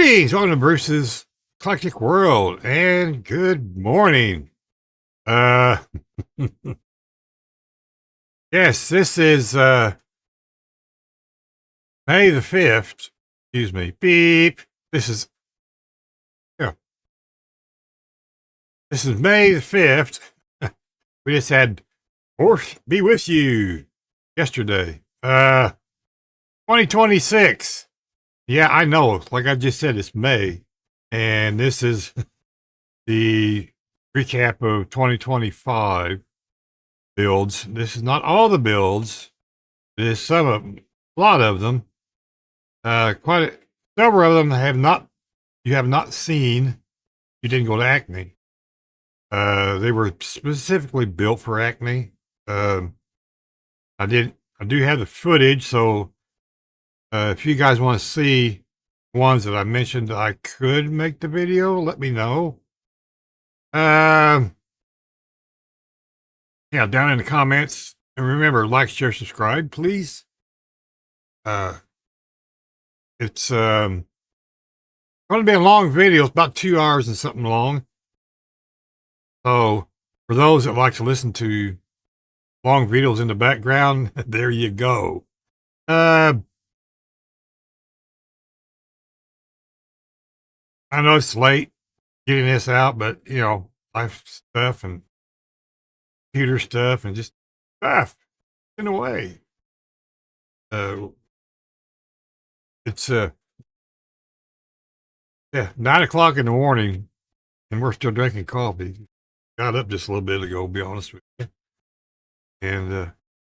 Greetings, welcome to Bruce's Eclectic World, and good morning. Yes, this is May the 5th. Excuse me. Beep. This is May the 5th. We just had Force be with you yesterday. 2026. Yeah, I know. Like I just said, it's May. And this is the recap of 2025 builds. This is not all the builds. There's some of them, a lot of them. Several of them you have not seen. You didn't go to AMCE. They were specifically built for AMCE. I do have the footage, so if you guys want to see ones that I mentioned, I could make the video. Let me know. Yeah, down in the comments. And remember, like, share, subscribe, please. It's going to be a long video. It's about 2 hours and something long. So for those that like to listen to long videos in the background, there you go. I know it's late getting this out, but you know, life stuff and computer stuff and just stuff in a way. It's 9 o'clock in the morning and we're still drinking coffee. Got up just a little bit ago, to be honest with you. And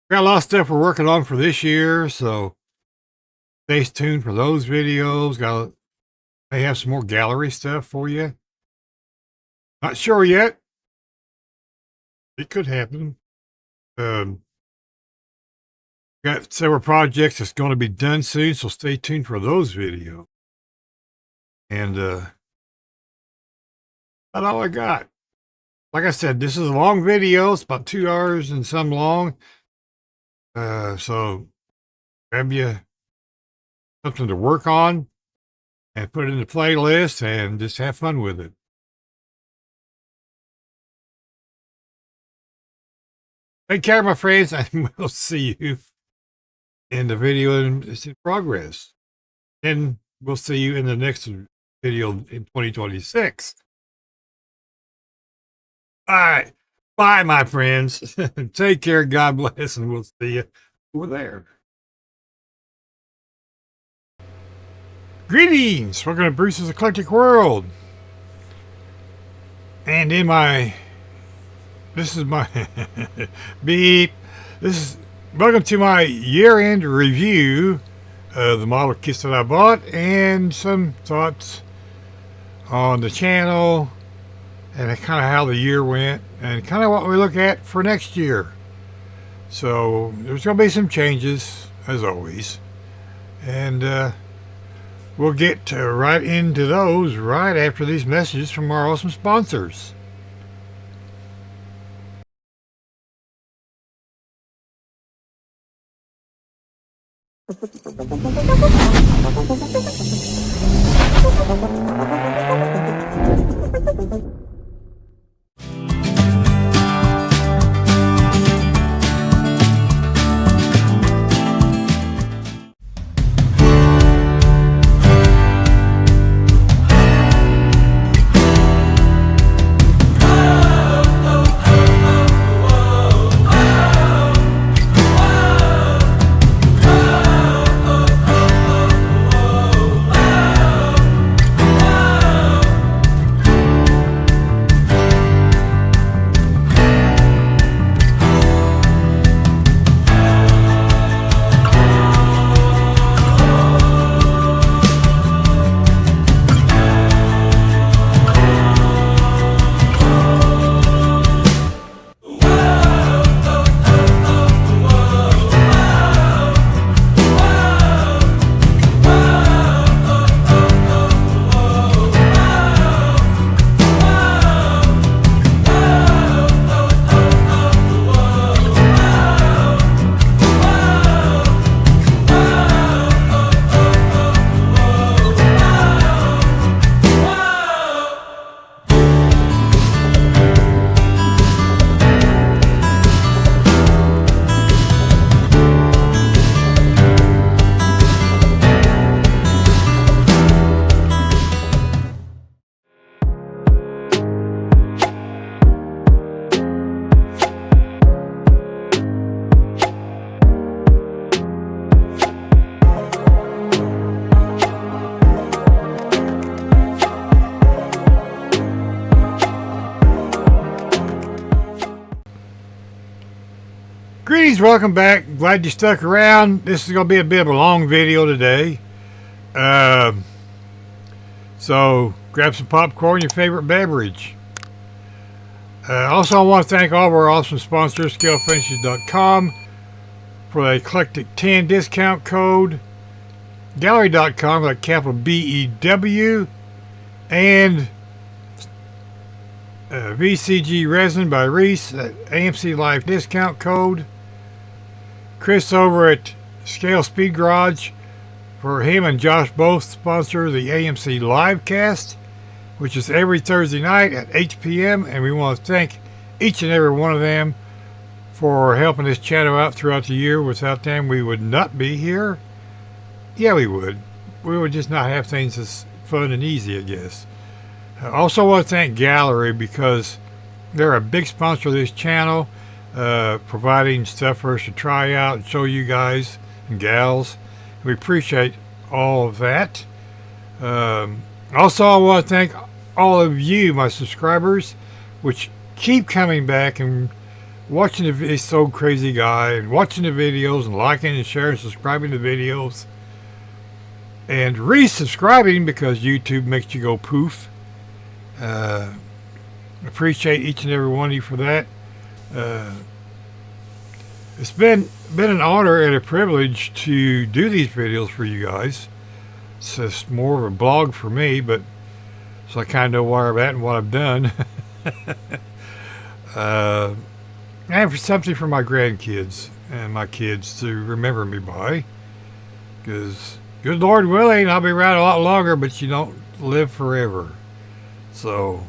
got a lot of stuff we're working on for this year, so stay tuned for those videos. I have some more Gaahleri stuff for you. Not sure yet. It could happen. Got several projects that's going to be done soon, so stay tuned for those videos. And that's all I got. Like I said, this is a long video. It's about 2 hours and some long. So grab you something to work on and put it in the playlist and just have fun with it. Take care, my friends, and we'll see you in the video that's in progress. And we'll see you in the next video in 2026. All right. Bye, my friends. Take care. God bless, and we'll see you over there. Greetings. Welcome to Bruce's Eclectic World. And this is my beep. Welcome to my year-end review of the model kits that I bought and some thoughts on the channel and kind of how the year went and kind of what we look at for next year. So there's going to be some changes as always, and we'll get right into those right after these messages from our awesome sponsors. Greetings, welcome back. Glad you stuck around. This is going to be a bit of a long video today. So grab some popcorn, your favorite beverage. Also, I want to thank all of our awesome sponsors, scalefinishes.com for the Eclectic 10 discount code, Gaahleri.com, like capital BEW, and VGC Resin By Reese, AMCE Live discount code. Chris over at Scale Speed Garage, for him and Josh both sponsor the AMCE Livecast, which is every Thursday night at 8 p.m. And we want to thank each and every one of them for helping this channel out throughout the year. Without them, we would not be here. Yeah, we would. We would just not have things as fun and easy, I guess. I also want to thank Gaahleri because they're a big sponsor of this channel, providing stuff for us to try out and show you guys and gals. We appreciate all of that. Also, I want to thank all of you, my subscribers, which keep coming back and watching this old crazy guy and watching the videos and liking and sharing and subscribing to videos and resubscribing because YouTube makes you go poof. Appreciate each and every one of you for that. It's been an honor and a privilege to do these videos for you guys. It's just more of a blog for me, but so I kind of know where I'm at and what I've done. And for something for my grandkids and my kids to remember me by, because good Lord willing, I'll be around a lot longer, but you don't live forever. So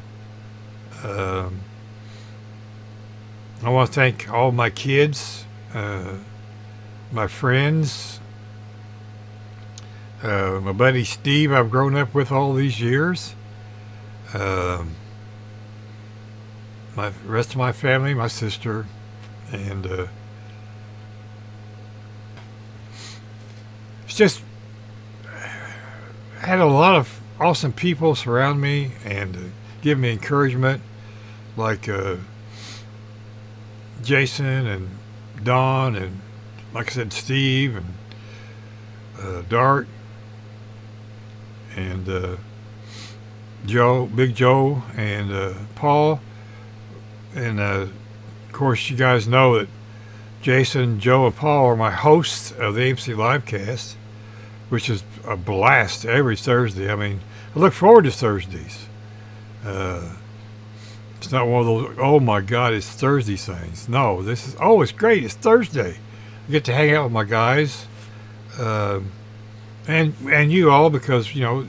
I want to thank all my kids, my friends, my buddy Steve I've grown up with all these years, my rest of my family, my sister, and it's just had a lot of awesome people surround me and give me encouragement, like Jason and Don and, like I said, Steve and Dart and Joe, Big Joe, and Paul. And of course, you guys know that Jason, Joe, and Paul are my hosts of the AMCE Livecast, which is a blast every Thursday. I mean, I look forward to Thursdays. It's not one of those, oh my God, it's Thursday things. No, this is, oh, it's great, it's Thursday. I get to hang out with my guys, and you all, because, you know,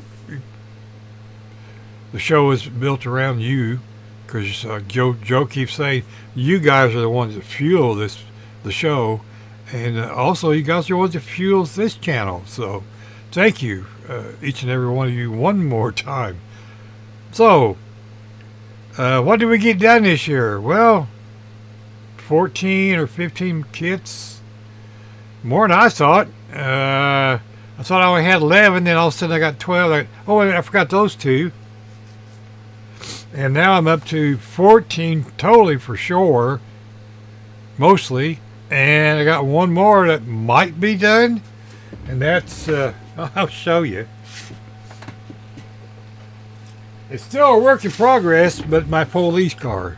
the show is built around you, because Joe keeps saying, you guys are the ones that fuel the show, and also you guys are the ones that fuels this channel. So thank you, each and every one of you, one more time. So, what did we get done this year? Well, 14 or 15 kits. More than I thought. I thought I only had 11, then all of a sudden I got 12. Oh, I forgot those two. And now I'm up to 14 totally for sure, mostly. And I got one more that might be done. And that's, I'll show you. It's still a work in progress, but my police car.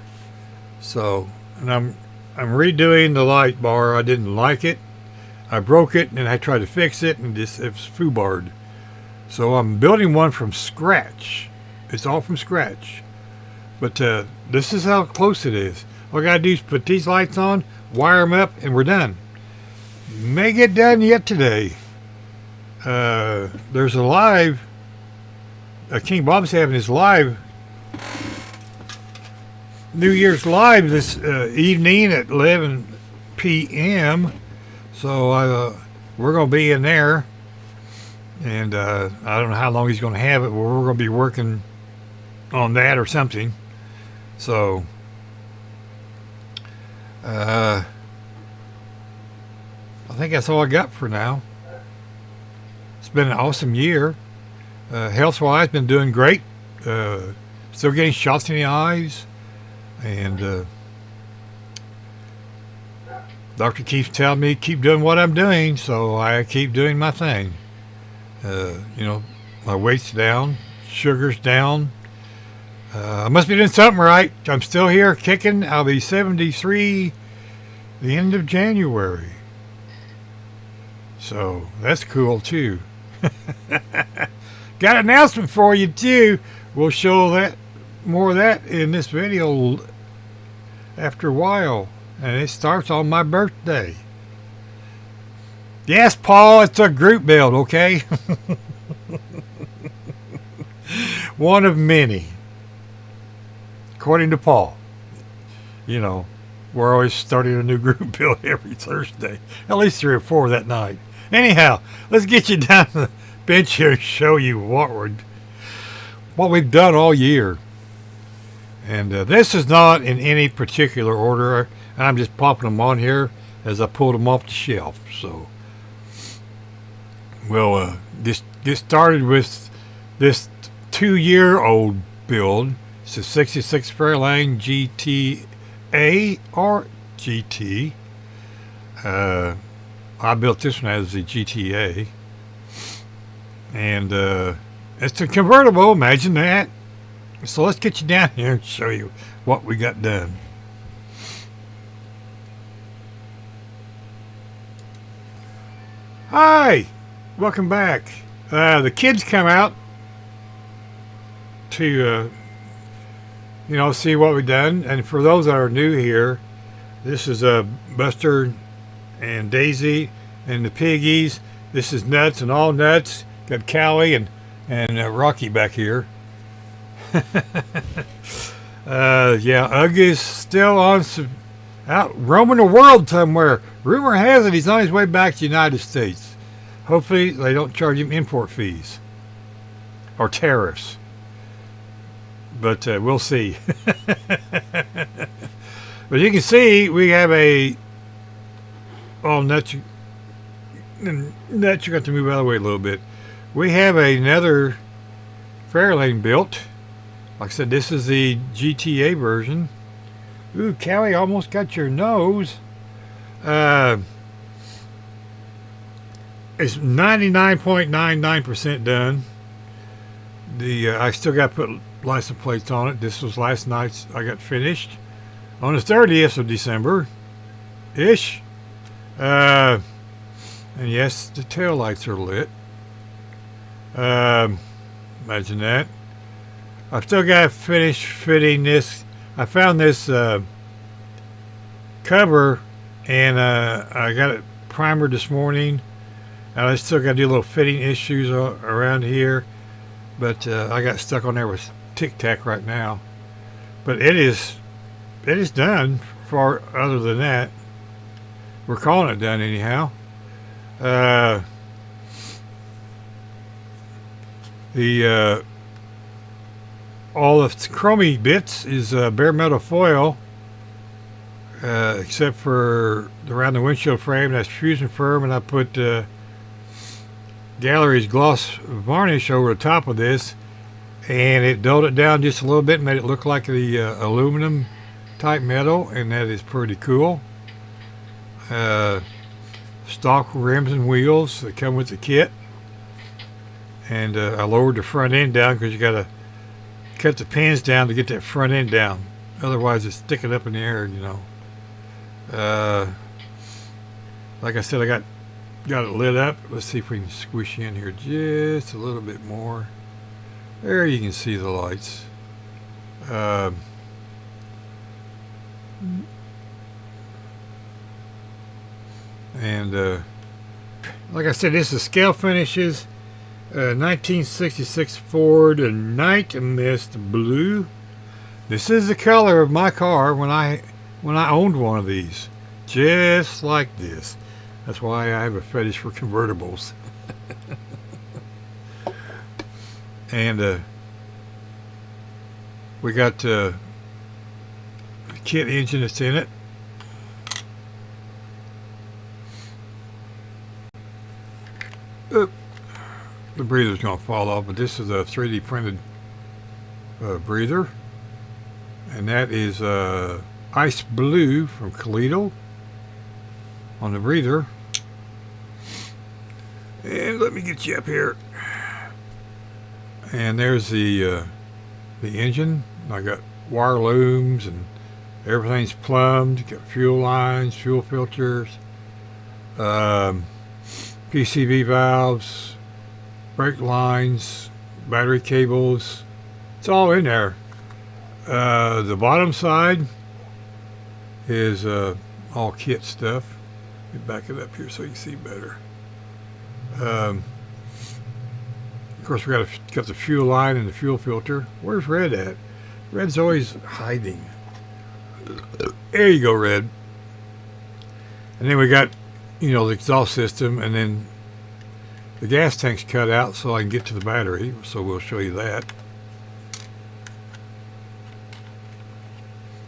So, and I'm redoing the light bar. I didn't like it. I broke it, and I tried to fix it, and it was foobarred. So I'm building one from scratch. It's all from scratch. But this is how close it is. All I gotta do is put these lights on, wire them up, and we're done. May get done yet today. There's a live. King Bob's having his live New Year's live this evening at 11 p.m. So we're gonna be in there, and I don't know how long he's gonna have it, but we're gonna be working on that or something. So I think that's all I got for now. It's been an awesome year. Health-wise, been doing great. Still getting shots in the eyes, and Doctor keeps telling me keep doing what I'm doing, so I keep doing my thing. You know, my weight's down, sugar's down. I must be doing something right. I'm still here kicking. I'll be 73 the end of January. So that's cool too. Got an announcement for you too. We'll show that more of that in this video after a while. And it starts on my birthday. Yes, Paul, it's a group build, okay? One of many. According to Paul. You know, we're always starting a new group build every Thursday. At least 3 or 4 that night. Anyhow, let's get you down to the bench here and show you what we've done all year. And this is not in any particular order. I'm just popping them on here as I pulled them off the shelf. So we'll just get started with this 2-year-old build. It's a 66 Fairlane GTA or GT. I built this one as the GTA. And it's a convertible, imagine that. So let's get you down here and show you what we got done. Hi, welcome back. The kids come out to, see what we've done. And for those that are new here, this is Buster and Daisy and the piggies. This is Nuts and All Nuts. Got Callie and Rocky back here. Ugg is still out roaming the world somewhere. Rumor has it he's on his way back to the United States. Hopefully they don't charge him import fees or tariffs. But we'll see. But you can see we have Nuts, you're going to have to move out of the way a little bit. We have another Fairlane built. Like I said, this is the GTA version. Ooh, Callie, almost got your nose. It's 99.99% done. I still got to put license plates on it. This was last night. I got finished on the 30th of December-ish. And yes, the tail lights are lit. Imagine that. I've still got to finish fitting this. I found this cover, and I got it primered this morning. And I still got to do little fitting issues around here, but I got stuck on there with Tic Tac right now. But it is done. For other than that, we're calling it done anyhow. All the chromey bits is bare metal foil, except for around the windshield frame. That's fusion firm, and I put Gaahleri's gloss varnish over the top of this, and it dulled it down just a little bit, made it look like the aluminum type metal, and that is pretty cool. Stock rims and wheels that come with the kit, and I lowered the front end down because you got to cut the pins down to get that front end down. Otherwise, it's sticking up in the air, Like I said, I got it lit up. Let's see if we can squish in here just a little bit more. There you can see the lights. And like I said, this is Scale Finishes 1966 Ford Night Mist Blue. This is the color of my car when I owned one of these, just like this. That's why I have a fetish for convertibles. And we got the kit engine that's in it. The breather's going to fall off, but this is a 3D printed breather, and that is ice blue from Toledo. on the breather. And let me get you up here. And there's the engine. I got wire looms and everything's plumbed. Got fuel lines, fuel filters, PCV valves, brake lines, battery cables. It's all in there. The bottom side is all kit stuff. Let me back it up here so you can see better. Of course, we got the fuel line and the fuel filter. Where's Red at? Red's always hiding. There you go, Red. And then we got, you know, the exhaust system, and then the gas tank's cut out so I can get to the battery. So we'll show you that.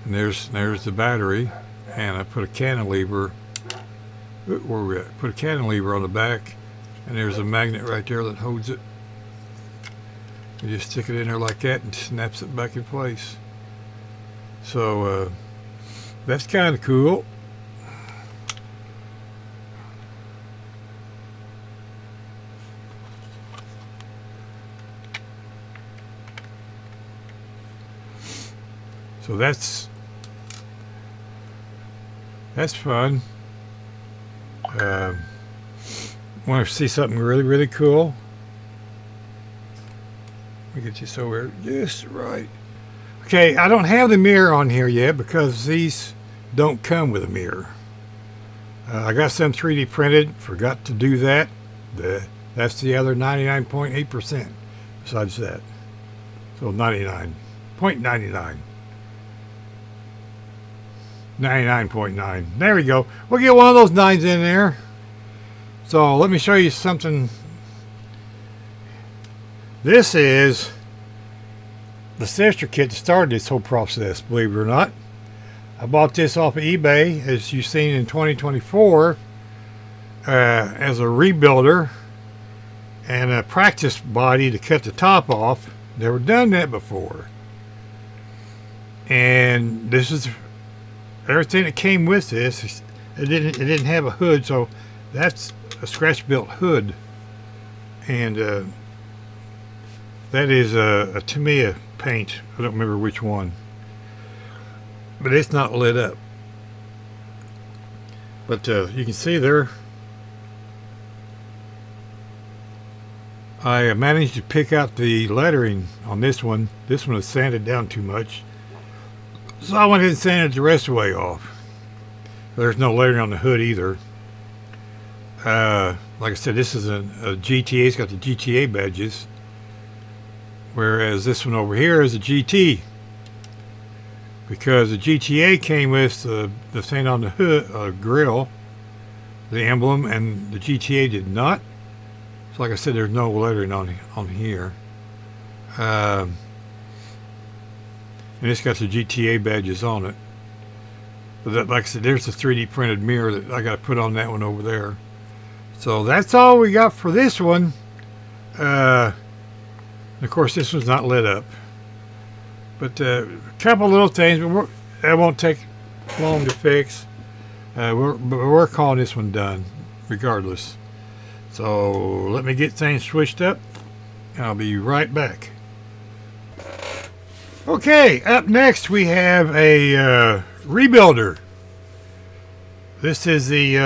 And there's the battery, and I put a cantilever. Where we at? Put a cantilever on the back, and there's a magnet right there that holds it. You just stick it in there like that and snaps it back in place. So that's kind of cool. So that's fun. Want to see something really cool? Let me get this over just right. Okay, I don't have the mirror on here yet because these don't come with a mirror. I got some 3D printed. Forgot to do that. That's the other 99.8% besides that. So 99.99. 99.9. There we go. We'll get one of those 9s in there. So let me show you something. This is the sister kit that started this whole process, believe it or not. I bought this off of eBay, as you've seen in 2024, as a rebuilder and a practice body to cut the top off. Never done that before. And this is everything that came with this. It didn't have a hood, so that's a scratch built hood. And that is a Tamiya paint. I don't remember which one. But it's not lit up. But you can see there, I managed to pick out the lettering on this one. This one was sanded down too much. So I went ahead and sanded the rest of the way off. There's no lettering on the hood either. Like I said, this is a GTA. It's got the GTA badges. Whereas this one over here is a GT, because the GTA came with the thing on the hood, grill, the emblem, and the GTA did not. So like I said, there's no lettering on here. And it's got the GTA badges on it. But that, like I said, there's the 3D printed mirror that I got to put on that one over there. So that's all we got for this one. Of course, this one's not lit up. But a couple little things, but that won't take long to fix. We're calling this one done, regardless. So let me get things switched up, and I'll be right back. Okay, up next we have a rebuilder. This is the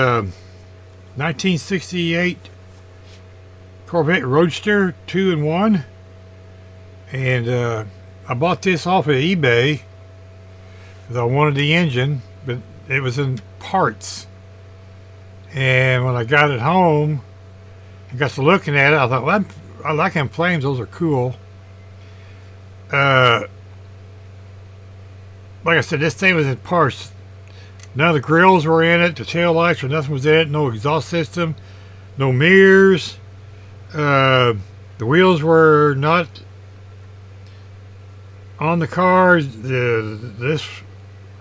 1968 Corvette Roadster 2-in-1. And I bought this off of eBay because I wanted the engine, but it was in parts. And when I got it home and got to looking at it, I thought, well, I like them flames. Those are cool. Like I said, this thing was in parts. None of the grills were in it. The tail lights or nothing was in it. No exhaust system. No mirrors. The wheels were not on the car. This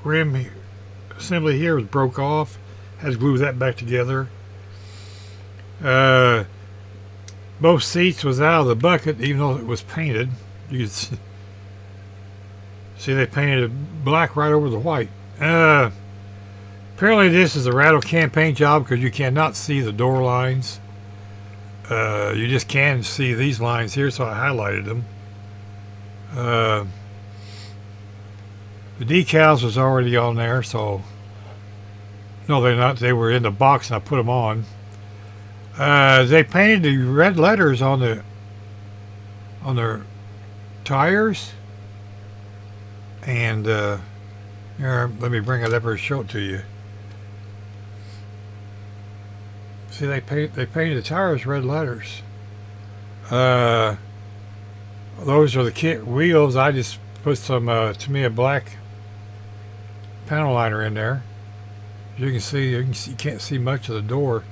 rim assembly here was broke off. Had to glue that back together. Both seats was out of the bucket, even though it was painted. You could see they painted it black right over the white. Pair Apparently this is a rattle can paint job because you cannot see the door lines. You just can see these lines here, so I highlighted them. The decals was already on there, so no, they're not. They were in the box and I put them on. They painted the red letters on their tires, and here, let me bring it up and show it to you. See, they painted the tires red letters. Those are the kit wheels. I just put some to me a black panel liner in there. As you can see, you can't see much of the door.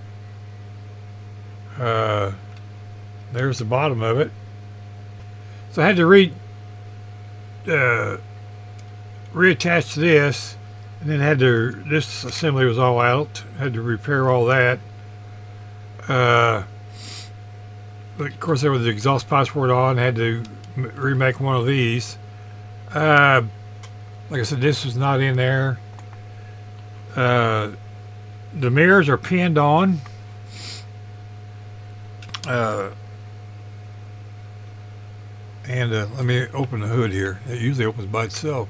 There's the bottom of it. So I had to reattach this, and then this assembly was all out. Had to repair all that. Of course, there was the exhaust pipes were on. Had to remake one of these. Like I said, this was not in there. The mirrors are pinned on. Let me open the hood here. It usually opens by itself.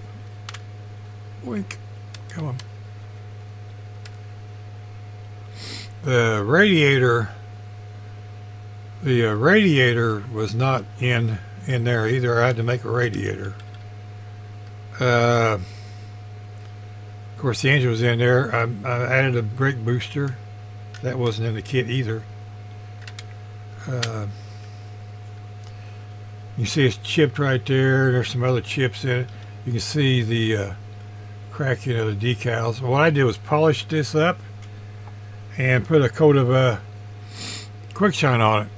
Wink. Come on. The radiator was not in there either. I had to make a radiator. Of course, the engine was in there. I added a brake booster. That wasn't in the kit either. You see it's chipped right there. There's some other chips in it. You can see the cracking of the decals. What I did was polish this up and put a coat of quick shine on it,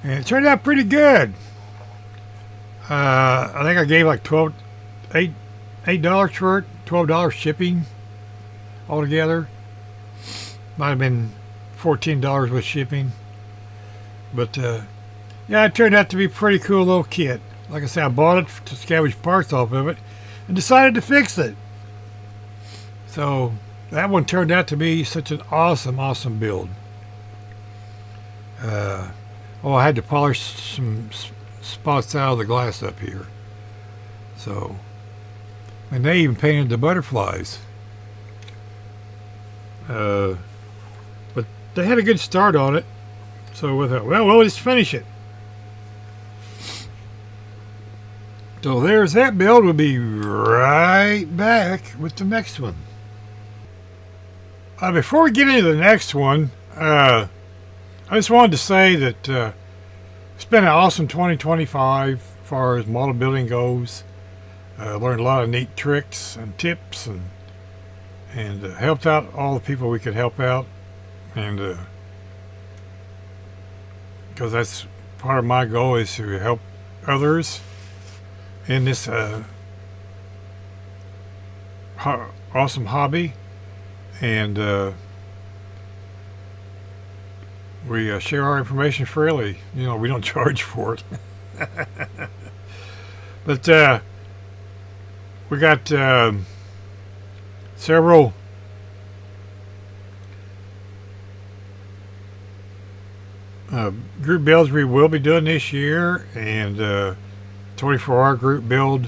and it turned out pretty good. I think I gave like $8 for it, $12 shipping altogether. Might have been $14 with shipping, but yeah, it turned out to be a pretty cool little kit. Like I said, I bought it to scavenge parts off of it and decided to fix it. So that one turned out to be such an awesome build. I had to polish some spots out of the glass up here. So, and they even painted the butterflies. But they had a good start on it. So with it, we'll just finish it. So there's that build. We'll be right back with the next one. Before we get into the next one, I just wanted to say that it's been an awesome 2025 as far as model building goes. Learned a lot of neat tricks and tips, and helped out all the people we could help out, and because that's part of my goal, is to help others in this awesome hobby. And we share our information freely. You know, we don't charge for it. But we got several group builds we will be doing this year, and 24-hour group build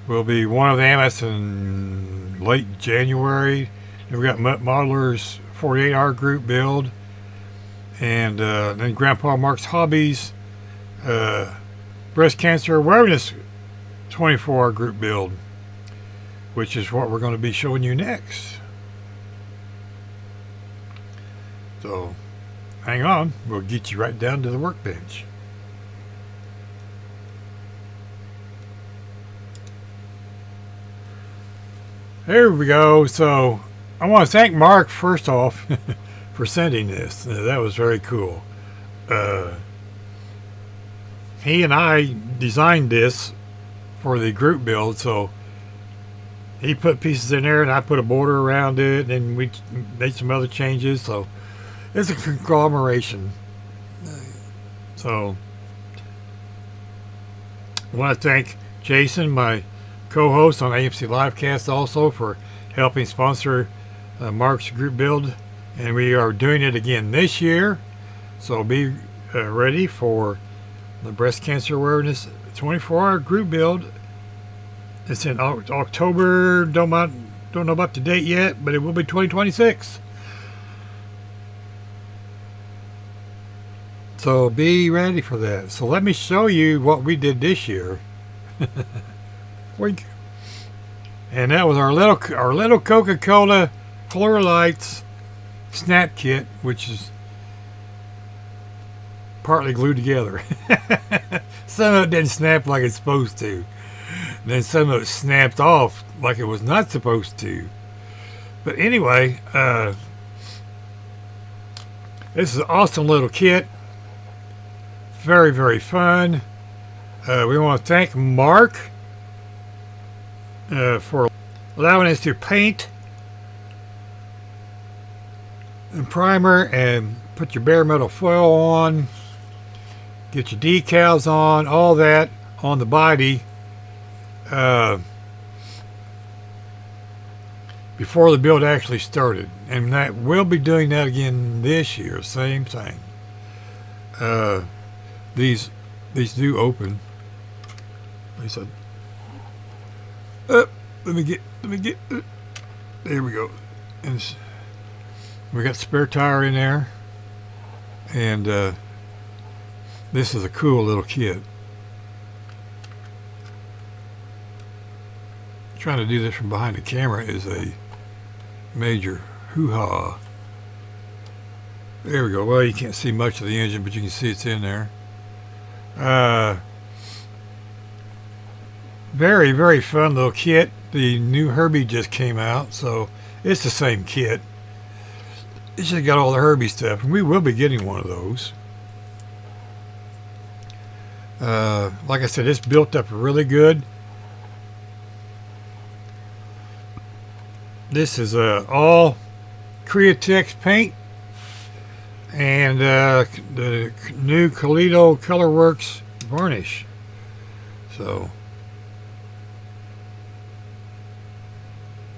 will be one of them. That's in late January. Then we got Modeler's 48-hour group build, and then Grandpa Mark's Hobbies breast cancer awareness 24-hour group build, which is what we're going to be showing you next. So hang on, we'll get you right down to the workbench. There we go. So I want to thank Mark first off for sending this. That was very cool. He and I designed this for the group build, so he put pieces in there and I put a border around it, and we made some other changes. So it's a conglomeration. So I want to thank Jason, my co-host on AMCE Livecast, also for helping sponsor Mark's group build, and we are doing it again this year. So be ready for the breast cancer awareness 24-hour group build. It's in October. Don't know about the date yet, but it will be 2026. So be ready for that. So let me show you what we did this year. Wink. And that was our little Coca-Cola Floor Lights snap kit, which is partly glued together. Some of it didn't snap like it's supposed to. And then some of it snapped off like it was not supposed to. But anyway, this is an awesome little kit. Very, very fun. We want to thank Mark for allowing us to paint and primer and put your bare metal foil on, get your decals on, all that on the body before the build actually started. And that we'll be doing that again this year, same thing. These do open. He said, let me get, there we go. And we got spare tire in there. And this is a cool little kit. Trying to do this from behind the camera is a major hoo-ha. There we go. Well, you can't see much of the engine, but you can see it's in there. Very, very fun little kit. The new Herbie just came out, so it's the same kit. It's just got all the Herbie stuff, and we will be getting one of those. Like I said, it's built up really good. This is all Createx paint and the new Kaleido Colorworks varnish. So,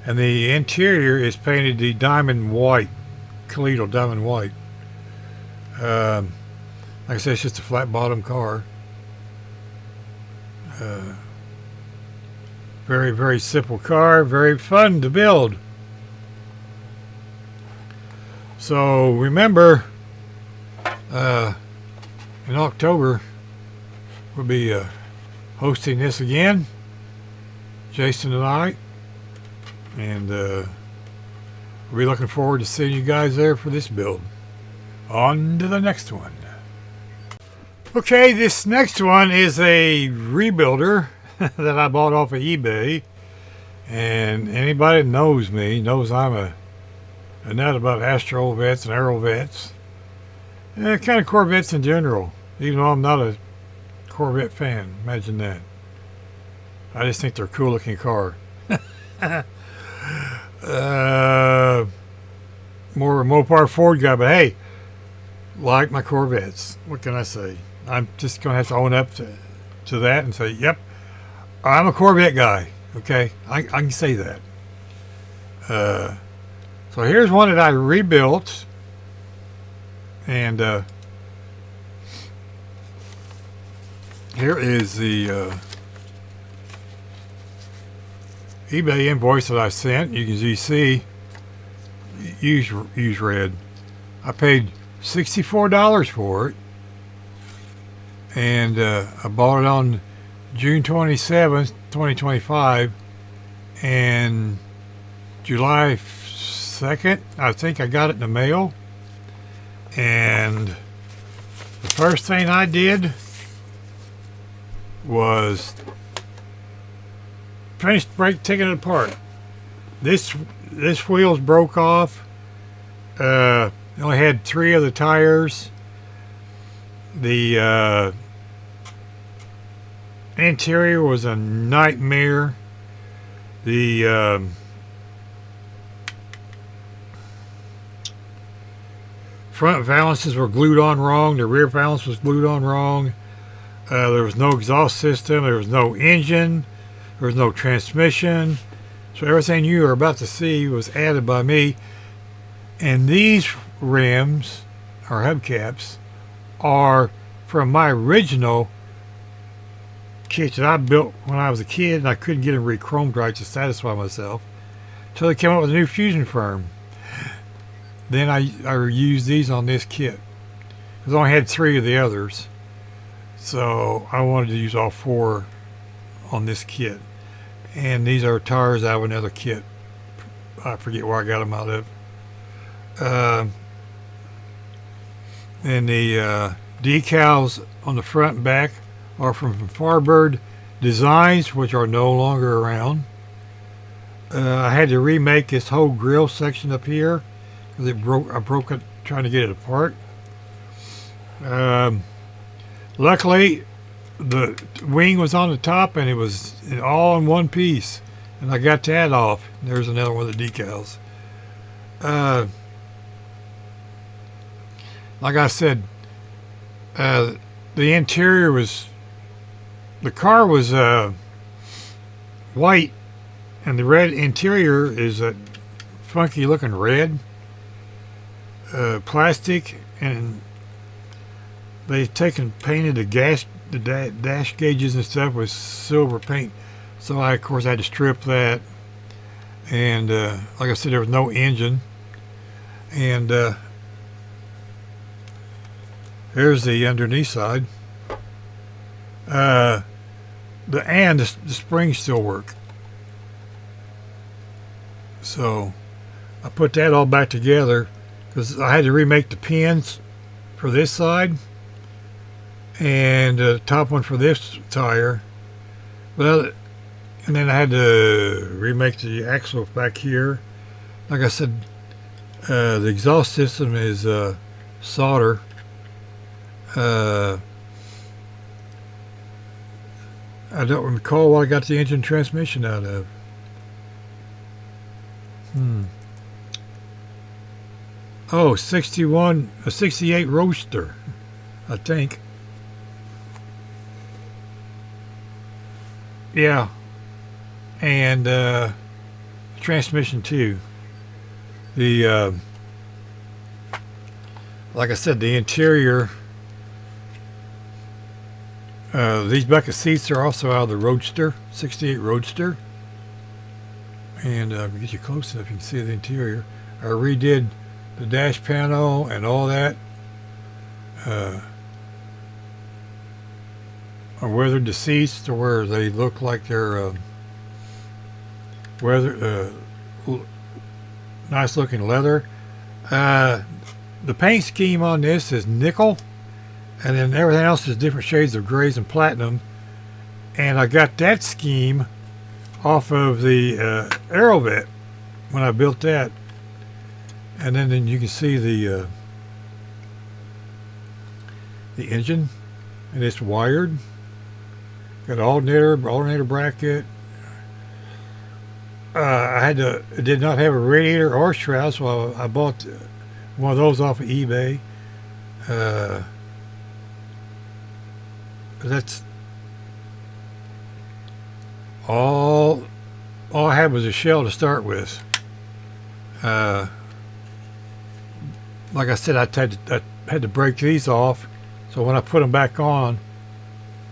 and the interior is painted the diamond white, Kaleido diamond white. Like I said, it's just a flat bottom car. Very, very simple car, very fun to build. So remember, in October, we'll be hosting this again, Jason and I, and we'll be looking forward to seeing you guys there for this build. On to the next one. Okay, this next one is a rebuilder that I bought off of eBay, and anybody that knows me knows I'm a nut about Astro Vets and Aero Vets, and kind of Corvettes in general, even though I'm not a Corvette fan. Imagine that. I just think they're a cool looking car. More a Mopar Ford guy, but hey, like my Corvettes. What can I say? I'm just going to have to own up to that and say, yep, I'm a Corvette guy. Okay, I can say that. So here's one that I rebuilt, and here is the eBay invoice that I sent. You can see, use red. I paid $64 for it, and I bought it on June 27th, 2025, and July 2nd, I think I got it in the mail. And the first thing I did was finish taking it apart. This wheel's broke off. It only had 3 of the tires. The interior was a nightmare. The front valances were glued on wrong. The rear valance was glued on wrong. There was no exhaust system. There was no engine. There was no transmission. So everything you are about to see was added by me. And these rims, or hubcaps, are from my original kit that I built when I was a kid, and I couldn't get them re-chromed right to satisfy myself. Until they came up with a new fusion firm. Then I used these on this kit. Because I only had 3 of the others. So I wanted to use all 4 on this kit. And these are tires out of another kit. I forget where I got them out of. And the decals on the front and back are from Farbird Designs, which are no longer around. I had to remake this whole grill section up here because I broke it trying to get it apart. Luckily, the wing was on the top and it was all in one piece, and I got that off. There's another one of the decals. Like I said, the interior was, the car was white, and the red interior is a funky looking red plastic, and they've painted the dash gauges and stuff with silver paint. So I, of course, had to strip that. And like I said, there was no engine. And here's the underneath side. The springs still work. So I put that all back together because I had to remake the pins for this side and the top one for this tire. Well, and then I had to remake the axle back here. Like I said, the exhaust system is solder. I don't recall what I got the engine transmission out of. Oh, 68 Roadster, I think. Yeah. And transmission too. The like I said, the interior, these bucket seats are also out of the Roadster, 68 Roadster. And if we get you close enough, you can see the interior. I redid the dash panel and all that. I weathered the seats to where they look like they're nice looking leather. The paint scheme on this is nickel, and then everything else is different shades of grays and platinum. And I got that scheme off of the Aerovet when I built that. And then you can see the engine, and it's wired. Got an alternator bracket. It did not have a radiator or shroud, so I bought one of those off of eBay. That's all I had was a shell to start with. Like I said, I had to break these off, so when I put them back on,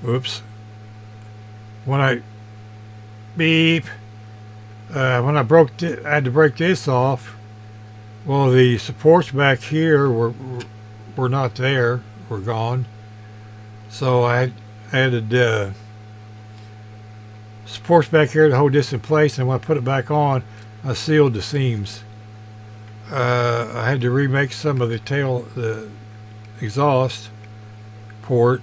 when I had to break this off. Well, the supports back here were not there, were gone. So I added supports back here to hold this in place, and when I put it back on, I sealed the seams. I had to remake some of the exhaust port.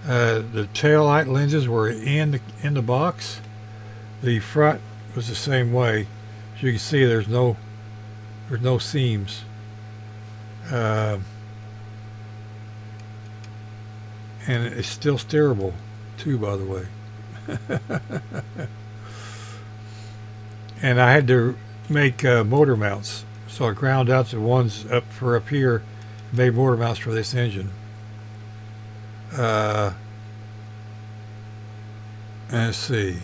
The tail light lenses were in the box. The front was the same way. As you can see, there's no seams. And it's still steerable too, by the way. And I had to make motor mounts, so I ground out the ones up here, made motor mounts for this engine. And let's see,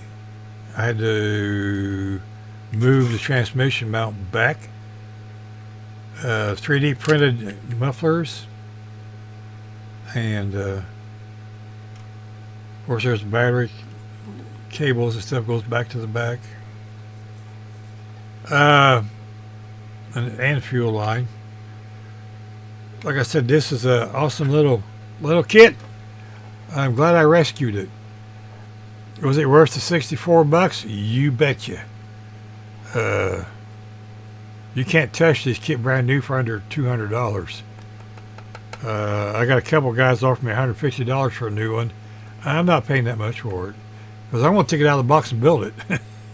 I had to move the transmission mount back. 3D printed mufflers, and of course there's battery cables and stuff goes back to the back, and fuel line. Like I said, this is an awesome little kit. I'm glad I rescued it. Was it worth the $64? You betcha. You can't touch this kit brand new for under $200. I got a couple guys offer me $150 for a new one. I'm not paying that much for it because I want to take it out of the box and build it.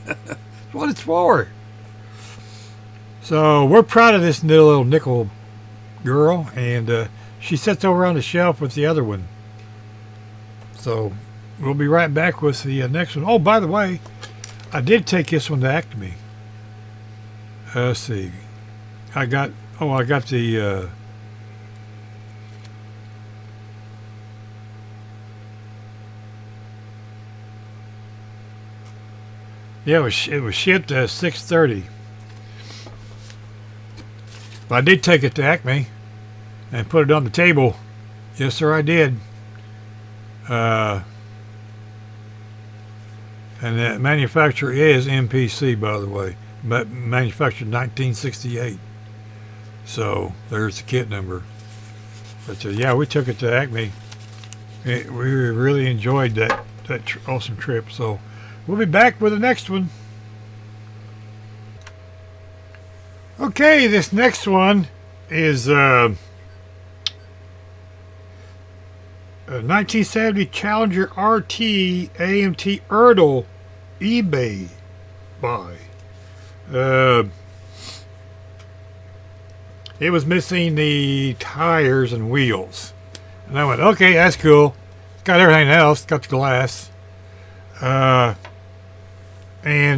That's what it's for. So we're proud of this little nickel girl, and she sits over on the shelf with the other one. So we'll be right back with the next one. Oh, by the way, I did take this one to Acme. Let's see. I got the yeah, it was shipped at 6:30. But I did take it to Acme and put it on the table. Yes, sir, I did. And the manufacturer is MPC, by the way. Manufactured 1968. So there's the kit number. But yeah, we took it to Acme. We really enjoyed that awesome trip. So we'll be back with the next one. Okay, this next one is a 1970 Challenger RT AMT Erdl eBay buy. It was missing the tires and wheels, and I went, okay, that's cool. It's got everything else. It's got the glass, and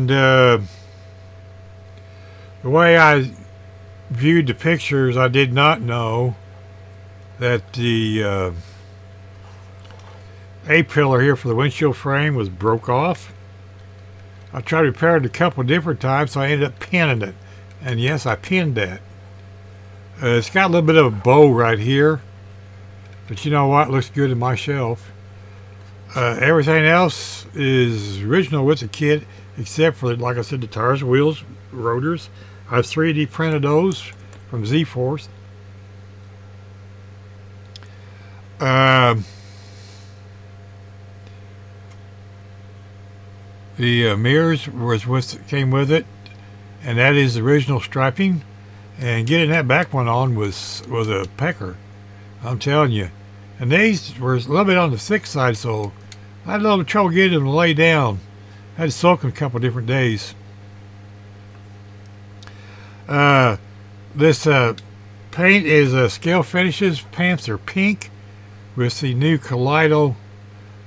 the way I viewed the pictures, I did not know that the A-pillar here for the windshield frame was broke off. I tried to repair it a couple different times, so I ended up pinning it. And yes, I pinned that. It's got a little bit of a bow right here, but you know what? It looks good in my shelf. Everything else is original with the kit, except for, like I said, the tires, wheels, rotors. I've 3D printed those from Z-Force. The mirrors came with it, and that is the original striping. And getting that back one on was a pecker, I'm telling you. And these were a little bit on the thick side, so I had a little trouble getting them to lay down. I had to soak them a couple different days. This paint is Scale Finishes Panther Pink with the new Kaleido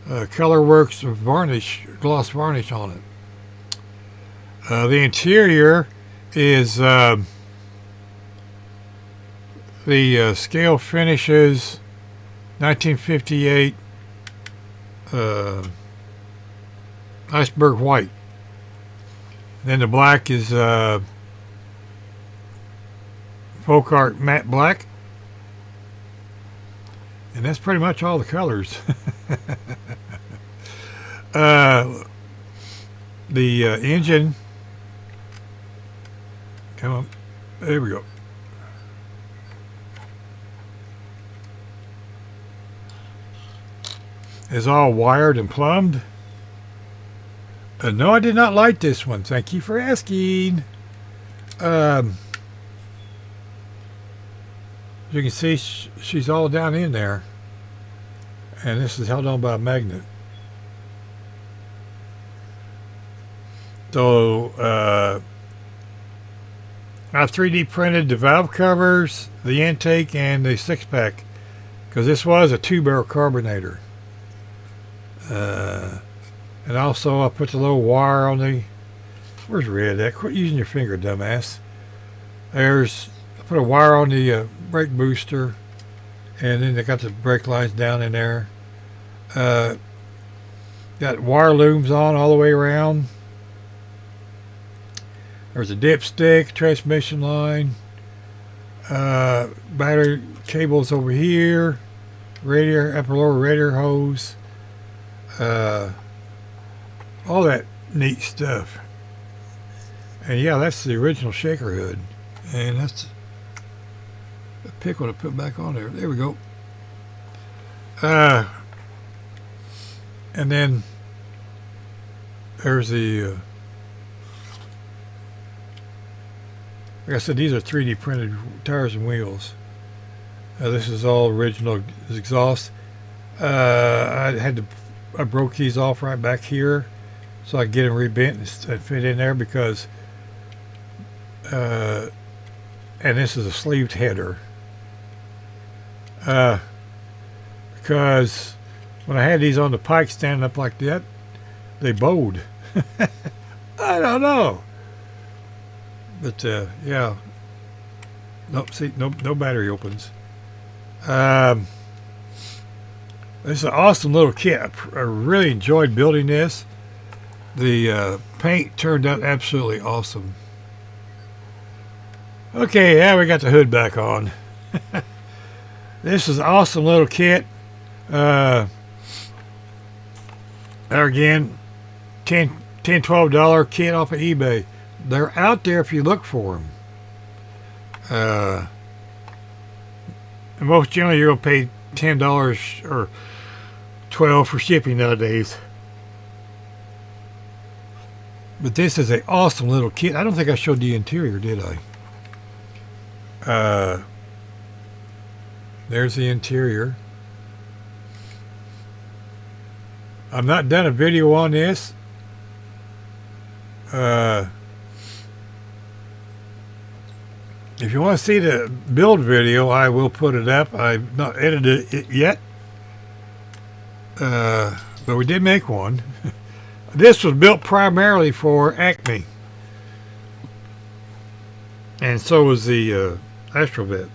Colorworks varnish, gloss varnish on it. The interior is the Scale Finishes 1958 Iceberg White. Then the black is Folk Art Matte Black. And that's pretty much all the colors. The engine, come on, there we go. Is all wired and plumbed. No, I did not light this one. Thank you for asking. You can see she's all down in there, and this is held on by a magnet. So I've 3D printed the valve covers, the intake, and the 6-pack, because this was a 2-barrel carbonator. And also I put the little wire on the, where's red at? Quit using your finger, dumbass. I put a wire on the brake booster, and then they got the brake lines down in there. Got wire looms on all the way around. There's a dipstick, transmission line, battery cables over here, radiator, upper lower radiator hose, all that neat stuff. And yeah, that's the original shaker hood. And that's the pickle to put back on there. There we go. And then there's the, like I said, these are 3D printed tires and wheels. This is all original exhaust. I broke these off right back here so I could get them rebent and fit in there because, and this is a sleeved header. Because when I had these on the pike standing up like that, they bowed. I don't know. But yeah. Nope, see, no battery opens. This is an awesome little kit. I really enjoyed building this. The paint turned out absolutely awesome. Okay, yeah, we got the hood back on. This is an awesome little kit. There again, $10-12 kit off of eBay. They're out there if you look for them. And most generally you're going to pay $10 or $12 for shipping nowadays. But this is an awesome little kit. I don't think I showed the interior, did I? There's the interior. I've not done a video on this. If you want to see the build video, I will put it up. I've not edited it yet. But we did make one. This was built primarily for AMCE. And so was the Astrobit.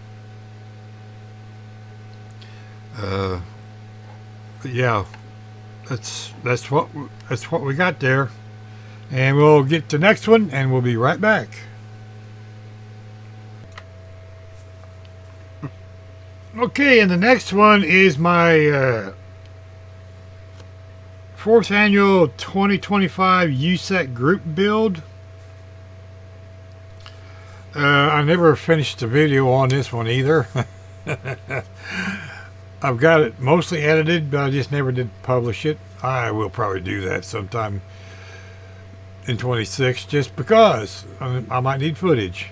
But yeah, that's what we got there. And we'll get to the next one and we'll be right back. Okay, and the next one is my 4th annual 2025 USEC group build. I never finished the video on this one either. I've got it mostly edited, but I just never did publish it. I will probably do that sometime in 26 just because I might need footage.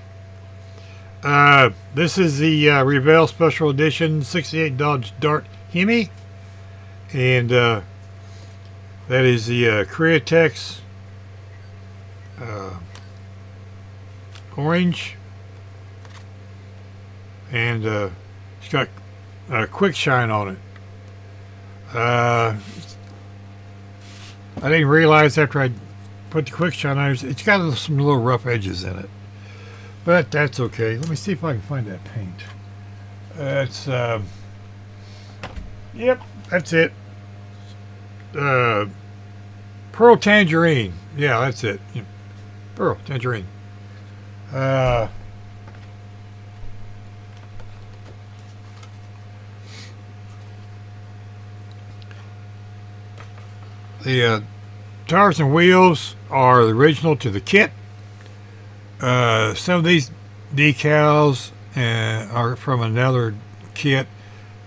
This is the Reveal Special Edition 68 Dodge Dart Hemi, and that is the Createx orange, and it's got quick shine on it. I didn't realize after I put the quick shine on it, it's got some little rough edges in it. But that's okay. Let me see if I can find that paint. It's, yep, that's it. Pearl Tangerine. Yeah, that's it. Pearl Tangerine. The tires and wheels are the original to the kit. Some of these decals are from another kit.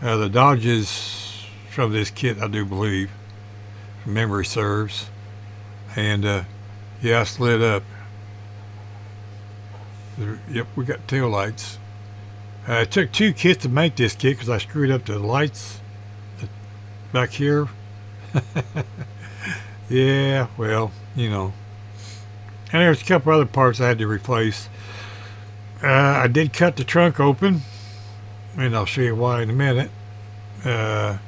The Dodges from this kit, I do believe, if memory serves. And yeah, I slid up. Yep, we got tail lights. It took 2 kits to make this kit because I screwed up the lights back here. Yeah, well, you know. And there's a couple other parts I had to replace. I did cut the trunk open, and I'll show you why in a minute. And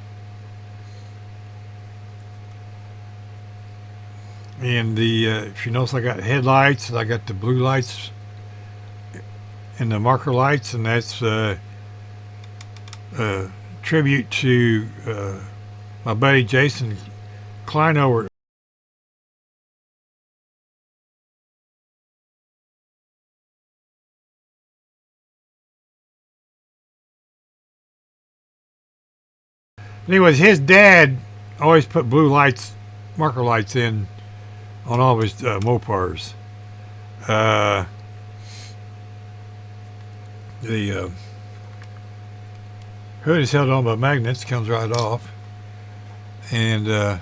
the if you notice, I got headlights, and I got the blue lights and the marker lights, and that's tribute to my buddy Jason Klein over Anyways, his dad always put blue lights, marker lights in on all of his Mopars. The hood is held on by magnets, comes right off. And of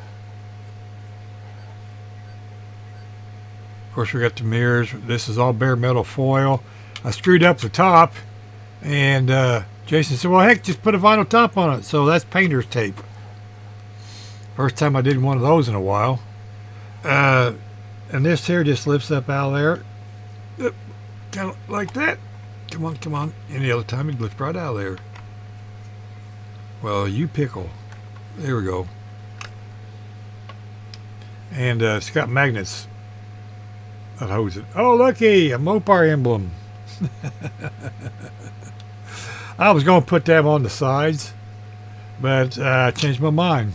course we got the mirrors. This is all bare metal foil. I screwed up the top, and Jason said, well, heck, just put a vinyl top on it. So that's painter's tape. First time I did one of those in a while. And this here just lifts up out of there. Kind of like that. Come on, come on. Any other time it'd lift right out of there. Well, you pickle. There we go. And it's got magnets that holds it. Oh, looky, a Mopar emblem. I was going to put them on the sides, but I changed my mind.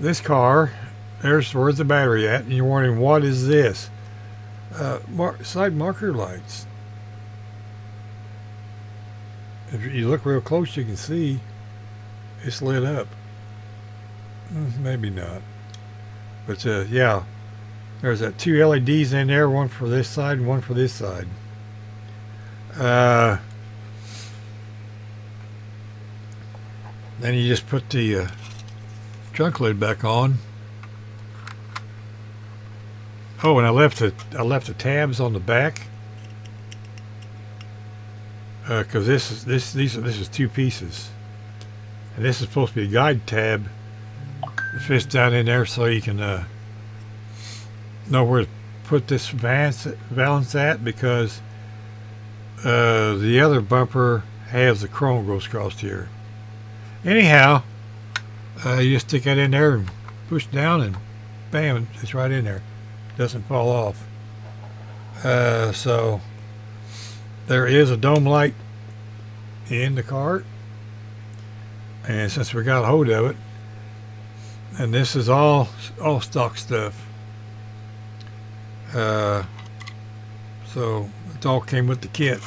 This car, where's the battery at? And you're wondering, what is this? Side marker lights. If you look real close, you can see it's lit up. Maybe not. But yeah, there's that 2 LEDs in there, one for this side and one for this side. Then you just put the trunk lid back on. Oh, and I left the tabs on the back because this is 2 pieces, and this is supposed to be a guide tab that fits down in there so you can know where to put this valance at, because the other bumper has the chrome goes across here. Anyhow, you just stick that in there and push down, and bam, it's right in there. Doesn't fall off. So there is a dome light in the cart, and since we got a hold of it, and this is all stock stuff, so it all came with the kit.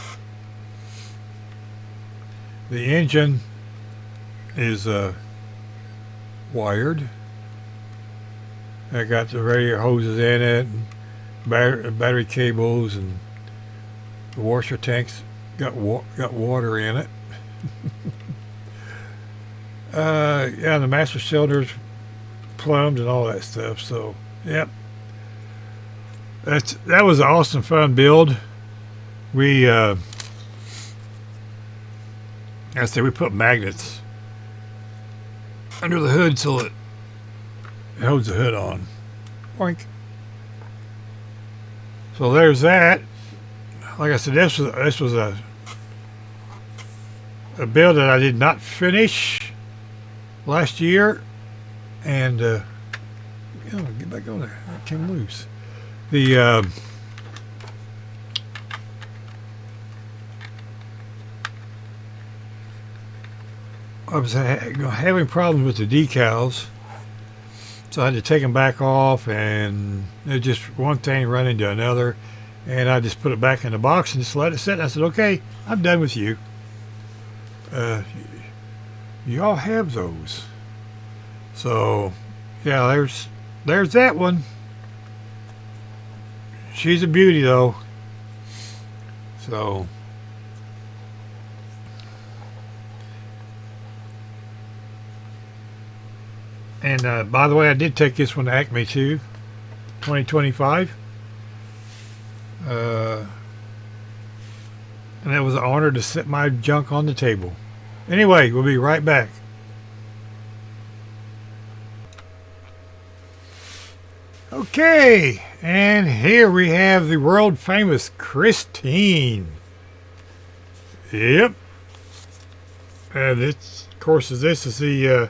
The engine is wired. I got the radiator hoses in it, and battery cables, and the washer tanks got water in it. Yeah, the master cylinder's plumbed and all that stuff. So, yep, that was an awesome fun build. We I say we put magnets under the hood so it holds the hood on. Boink. So there's that. Like I said, this was a build that I did not finish last year, and get back on there. It came loose. The I was having problems with the decals. So I had to take them back off, and it just one thing run into another, and I just put it back in the box and just let it sit. And I said, okay, I'm done with you. You all have those. So yeah, there's that one. She's a beauty though. So and by the way, I did take this one to ACME too, 2025. And it was an honor to set my junk on the table. Anyway, we'll be right back. Okay, and here we have the world famous Christine. Yep. And this, of course, this is the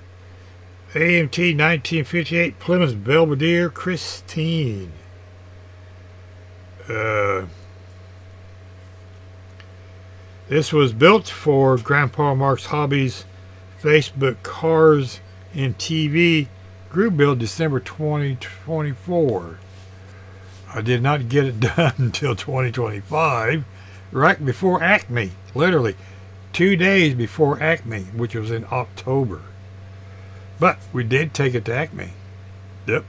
AMT 1958 Plymouth Belvedere Christine. This was built for Grandpa Mark's Hobbies Facebook Cars and TV group build December 2024. I did not get it done until 2025, right before ACME. Literally 2 days before AMCE, which was in October. But we did take it to AMCE. Yep.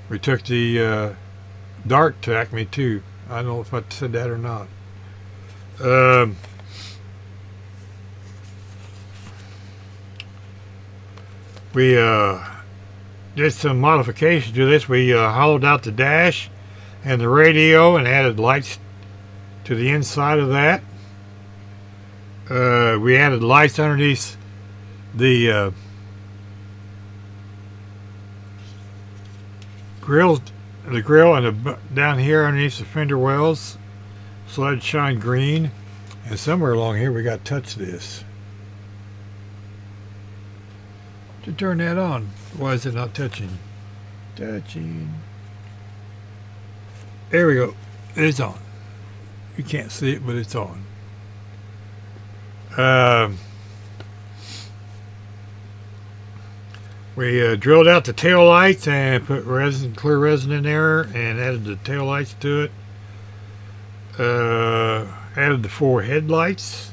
We took the Dart to AMCE too. I don't know if I said that or not. We did some modifications to this. We hollowed out the dash and the radio and added lights to the inside of that. We added lights underneath the grill and down here underneath the fender wells, so that'd shine green. And somewhere along here we got to touch this to turn that on. Why is it not touching? Touching. There we go. It's on. You can't see it, but it's on. We drilled out the tail lights and put clear resin in there and added the tail lights to it. Added the 4 headlights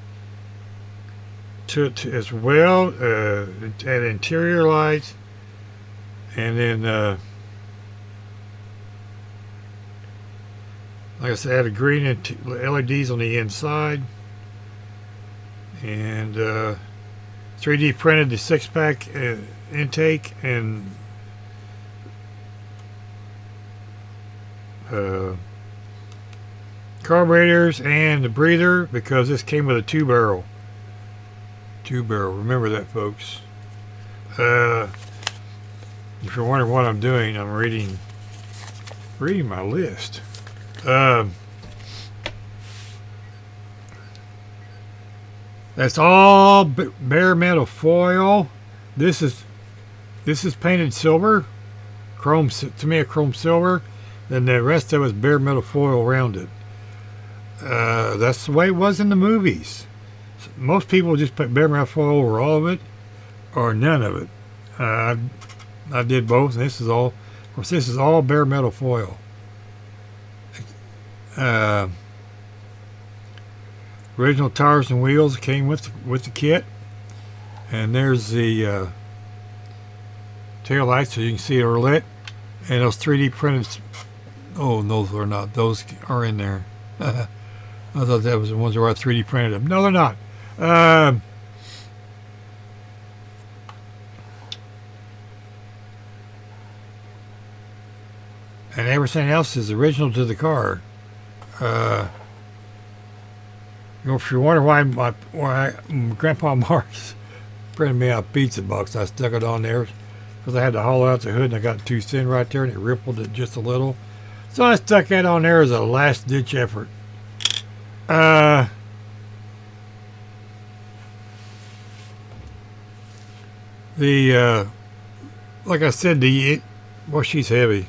to it as well. Added interior lights, and then like I said, added green LEDs on the inside, and 3D printed the 6-pack intake and carburetors and the breather, because this came with a 2-barrel. Remember that, folks. If you're wondering what I'm doing, I'm reading my list. That's all bare metal foil. This is painted silver, chrome, to me a chrome silver. Then the rest of it is bare metal foil around it. That's the way it was in the movies. Most people just put bare metal foil over all of it, or none of it. I did both, and this is all, of course, this is all bare metal foil. Original tires and wheels came with the kit, and there's the tail lights, so you can see they're lit, and those 3D printed. Oh, those are not. Those are in there. I thought that was the ones that were 3D printed them. No, they're not. And everything else is original to the car. If you wonder why Grandpa Mark's printed me out a pizza box, I stuck it on there because I had to hollow out the hood and I got too thin right there and it rippled it just a little. So I stuck that on there as a last ditch effort. Like I said, she's heavy.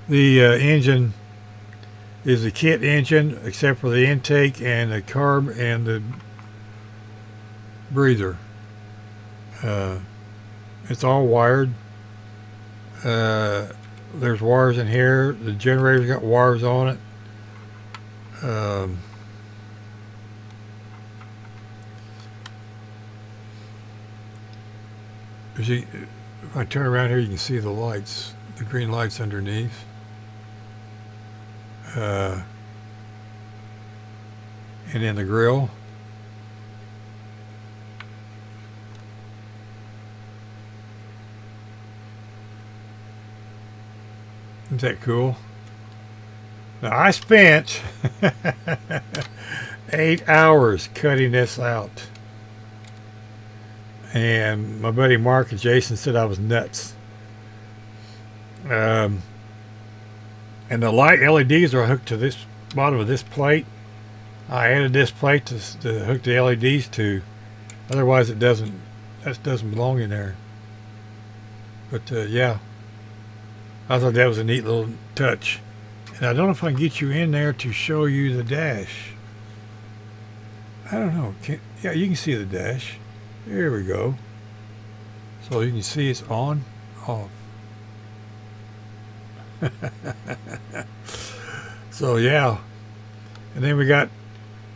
The engine is a kit engine, except for the intake and the carb and the breather. It's all wired. There's wires in here. The generator's got wires on it. If I turn around here, you can see the lights, the green lights underneath. And then the grill. Isn't that cool? Now I spent 8 hours cutting this out. And my buddy Mark and Jason said I was nuts. And the light LEDs are hooked to this bottom of this plate. I added this plate to hook the LEDs to. Otherwise that doesn't belong in there. But yeah, I thought that was a neat little touch. And I don't know if I can get you in there to show you the dash. I don't know. Yeah, you can see the dash. There we go. So you can see it's on, off. So yeah. And then we got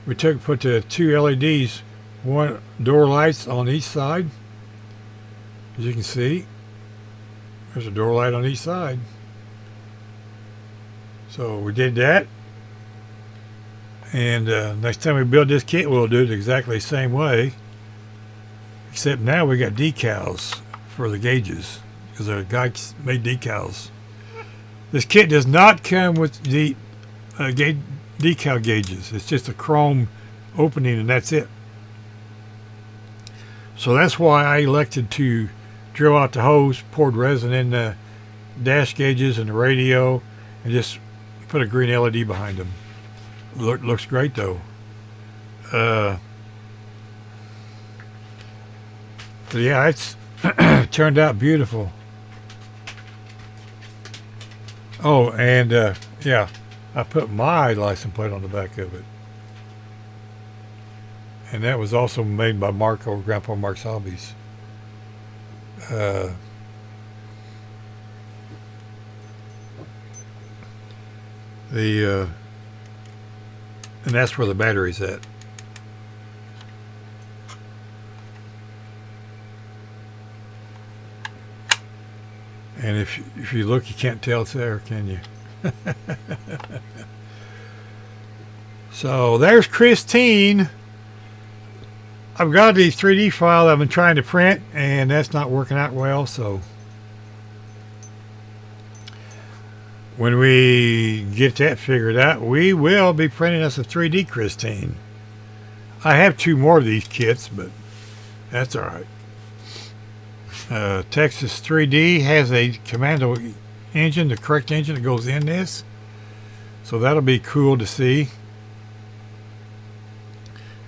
we put the two LEDs, one door lights on each side. As you can see, there's a door light on each side. So we did that. And next time we build this kit, we'll do it exactly the same way. Except now we got decals for the gauges, because our guy made decals. This kit does not come with the decal gauges. It's just a chrome opening, and that's it. So that's why I elected to drill out the hose, poured resin in the dash gauges and the radio, and just put a green LED behind them. Looks great though. So yeah, it's turned out beautiful. Oh, and yeah, I put my license plate on the back of it. And that was also made by Mark over Grandpa Mark's Hobbies. And that's where the battery's at. And if you look, you can't tell it's there, can you? So there's Christine. I've got the 3D file I've been trying to print, and that's not working out well. So when we get that figured out, we will be printing us a 3D Christine. I have two more of these kits, but that's all right. Texas 3D has a Commando engine, the correct engine that goes in this. So that'll be cool to see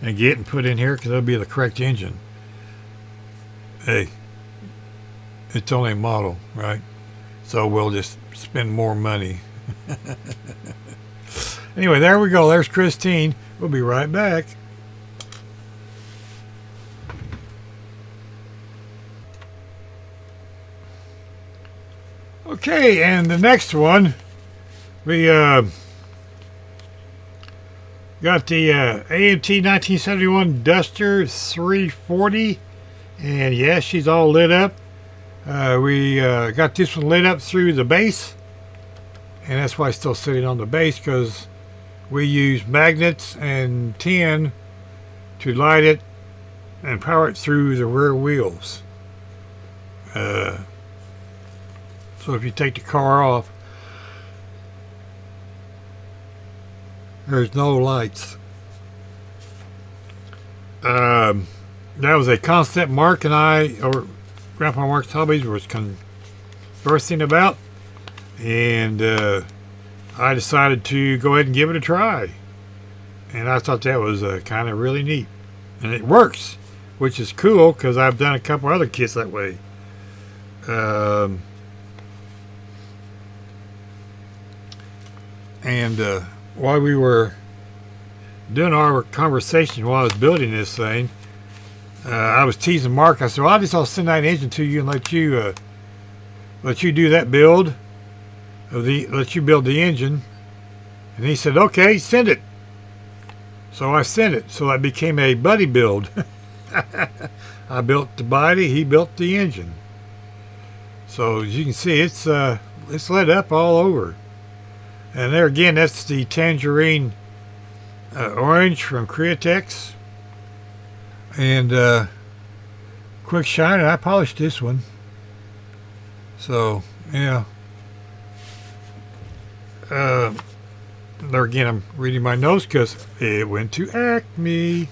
and get and put in here, because that'll be the correct engine. Hey, it's only a model, right? So we'll just spend more money. Anyway, there we go. There's Christine. We'll be right back. Okay, and the next one, we got the AMT 1971 Duster 340, and yeah, she's all lit up. We got this one lit up through the base, and that's why it's still sitting on the base, because we use magnets and tin to light it and power it through the rear wheels. So if you take the car off, there's no lights. That was a concept Mark and I, or Grandpa Mark's Hobbies, was conversing about, and I decided to go ahead and give it a try. And I thought that was kind of really neat, and it works, which is cool, because I've done a couple other kits that way. And while we were doing our conversation while I was building this thing, I was teasing Mark. I said, well, I'll send that engine to you and let you do that build, let you build the engine. And he said, okay, send it. So I sent it. So that became a buddy build. I built the body, he built the engine. So as you can see, it's lit up all over. And there again, that's the tangerine orange from Createx. And quick shine, and I polished this one. So, yeah. There again, I'm reading my notes because it went to Acme.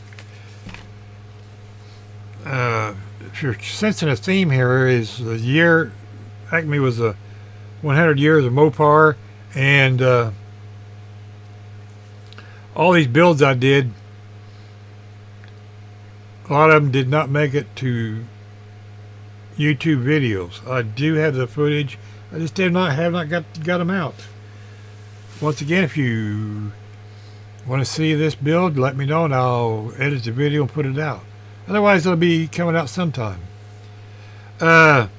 If you're sensing a theme here, is the year, Acme was 100 years of Mopar. And all these builds I did, a lot of them did not make it to YouTube videos. I do have the footage. I just have not got them out. Once again, if you want to see this build, let me know and I'll edit the video and put it out. Otherwise, it'll be coming out sometime. As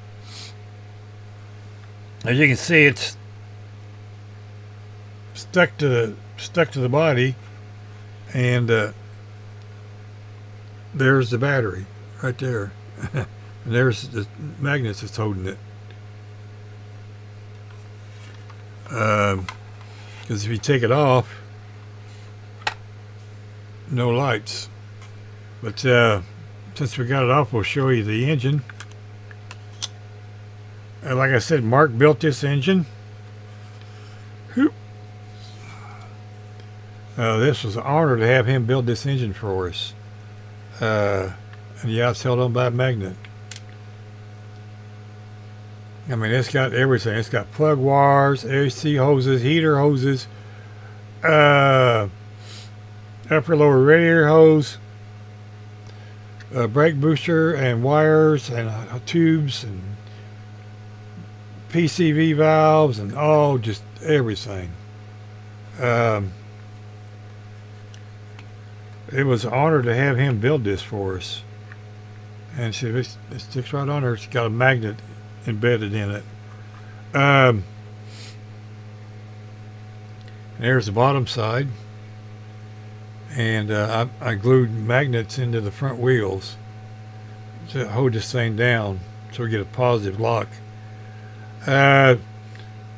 you can see, it's stuck to the body, And there's the battery right there. And there's the magnets that's holding it. Because if you take it off, no lights. But since we got it off, we'll show you the engine. Like I said, Mark built this engine. This was an honor to have him build this engine for us. And yeah, it's held on by a magnet. I mean, it's got everything. It's got plug wires, AC hoses, heater hoses, upper lower radiator hose, brake booster and wires and tubes and PCV valves and just everything. It was an honor to have him build this for us. And see, it sticks right on there. It's got a magnet embedded in it. There's the bottom side. And I glued magnets into the front wheels to hold this thing down so we get a positive lock.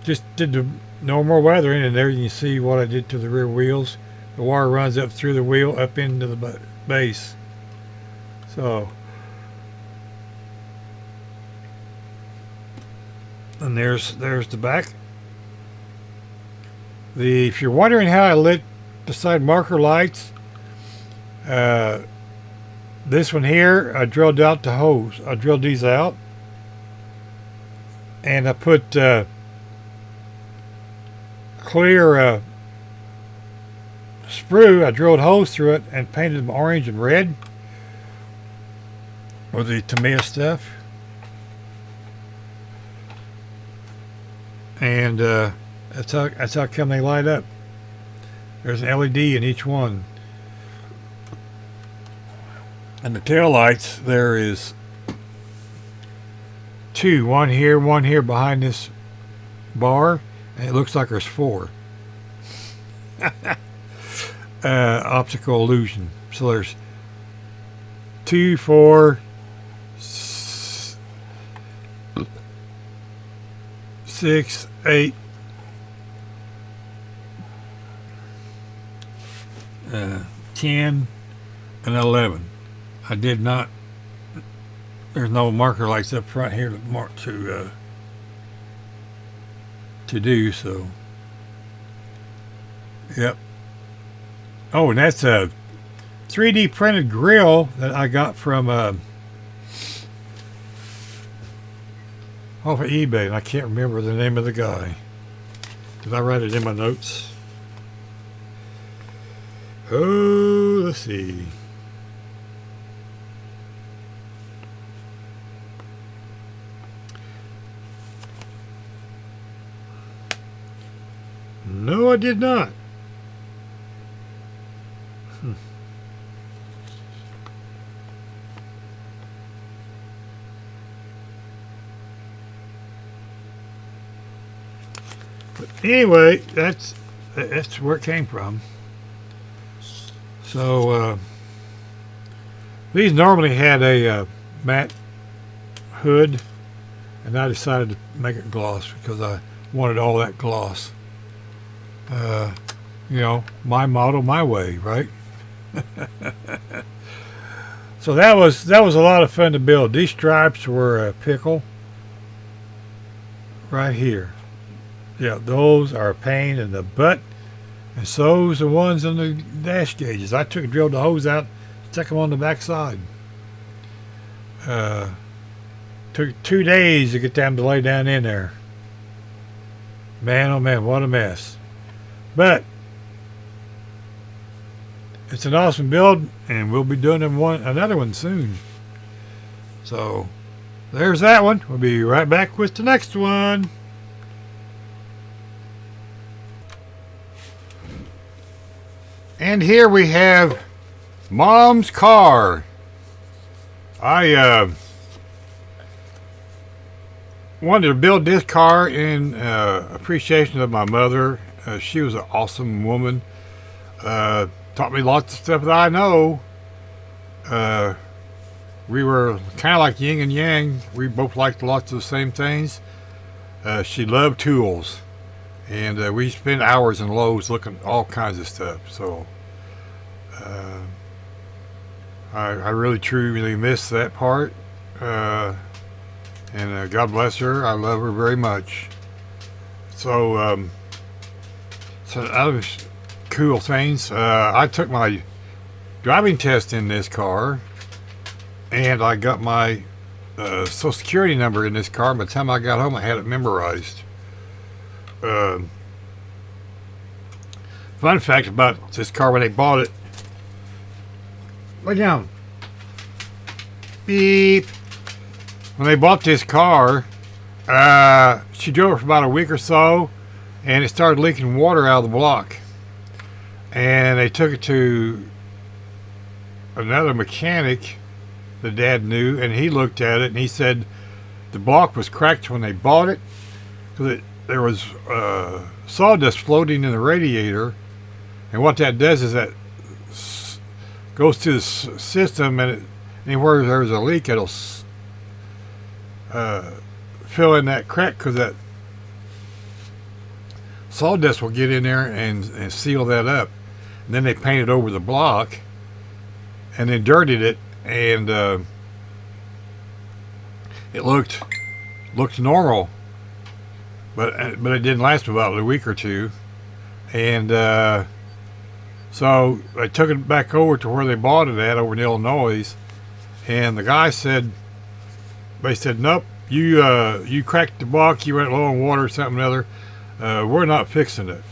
Just did the normal weathering, and there you can see what I did to the rear wheels. The wire runs up through the wheel up into the base. So, and there's the back. If you're wondering how I lit the side marker lights, this one here, I drilled out the hose. I drilled these out, and I put clear sprue. I drilled holes through it and painted them orange and red with the Tamiya stuff. And that's how come they light up. There's an LED in each one. And the tail lights, there is two. One here behind this bar. And it looks like there's four. Optical illusion. So there's 2, 4, 6, 8, 10, and 11. I did not. There's no marker lights up front here to mark to do so. Yep. Oh, and that's a 3D printed grill that I got from off of eBay, and I can't remember the name of the guy. Did I write it in my notes? Oh, let's see. No, I did not. But anyway, that's where it came from. So these normally had a matte hood, and I decided to make it gloss because I wanted all that gloss. You know, my model, my way, right? So that was a lot of fun to build. These stripes were a pickle right here. Yeah, those are a pain in the butt, and so's the ones on the dash gauges. I drilled the hose out, stuck them on the back side. Took 2 days to get them to lay down in there. Man, oh man, what a mess. But it's an awesome build, and we'll be doing another one soon. So there's that one. We'll be right back with the next one. And here we have Mom's car. I wanted to build this car in appreciation of my mother. She was an awesome woman. taught me lots of stuff that I know. We were kind of like yin and yang. We both liked lots of the same things. She loved tools, and we spent hours in Lowe's looking at all kinds of stuff. So I really truly miss that part. And God bless her. I love her very much. So other cool things. I took my driving test in this car, and I got my Social Security number in this car. By the time I got home, I had it memorized. Fun fact about this car: when they bought it, lay down. Beep. When they bought this car, she drove it for about a week or so, and it started leaking water out of the block. And they took it to another mechanic that Dad knew, and he looked at it, and he said the block was cracked when they bought it, because there was sawdust floating in the radiator. And what that does is that goes to the system, and anywhere there's a leak, it'll fill in that crack, because that sawdust will get in there and seal that up. And then they painted over the block and then dirtied it, and it looked normal, but it didn't last about a week or two. And so I took it back over to where they bought it at, over in Illinois, and the guy said, they said, nope, you cracked the block, you went low on water or something or other. We're not fixing it.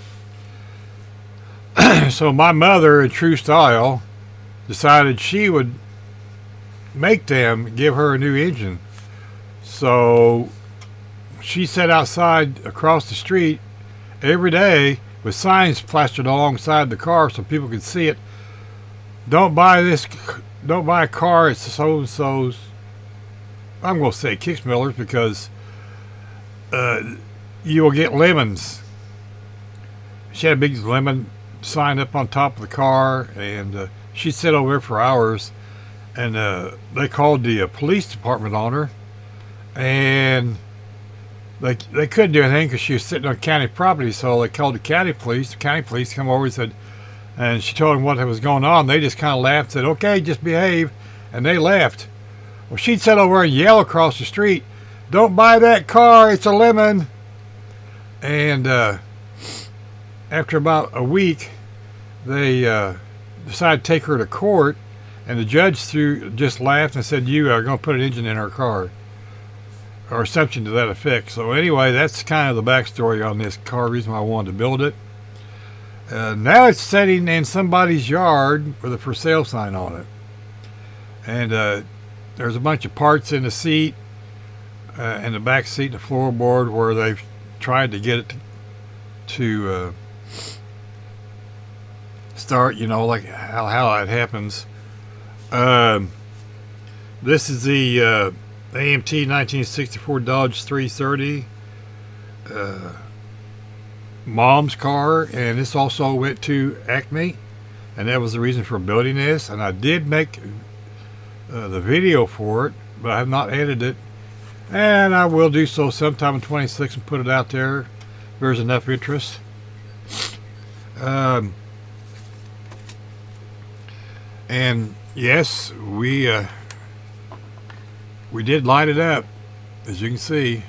So my mother, in true style, decided she would make them give her a new engine. So she sat outside across the street every day with signs plastered alongside the car so people could see it. Don't buy a car, it's so-and-so's. I'm going to say Kicksmillers, because you will get lemons. She had a big lemon sign up on top of the car, and she'd sit over there for hours, and they called the police department on her, and they couldn't do anything because she was sitting on county property. So they called the county police. The county police come over and said, and she told them what was going on. They just kind of laughed and said, okay, just behave, and they left. Well, she'd sit over and yell across the street, don't buy that car, it's a lemon. And after about a week, they decided to take her to court, and the judge just laughed and said, you are going to put an engine in her car, or something to that effect. So anyway, that's kind of the backstory on this car, reason why I wanted to build it. Now it's sitting in somebody's yard with a for sale sign on it. And there's a bunch of parts in the seat, in the back seat, the floorboard, where they've tried to get it to start, like how that happens. This is the AMT 1964 Dodge 330 mom's car, and this also went to AMCE, and that was the reason for building this. And I did make the video for it, but I have not edited it, and I will do so sometime in 26 and put it out there if there's enough interest. And yes, we did light it up, as you can see.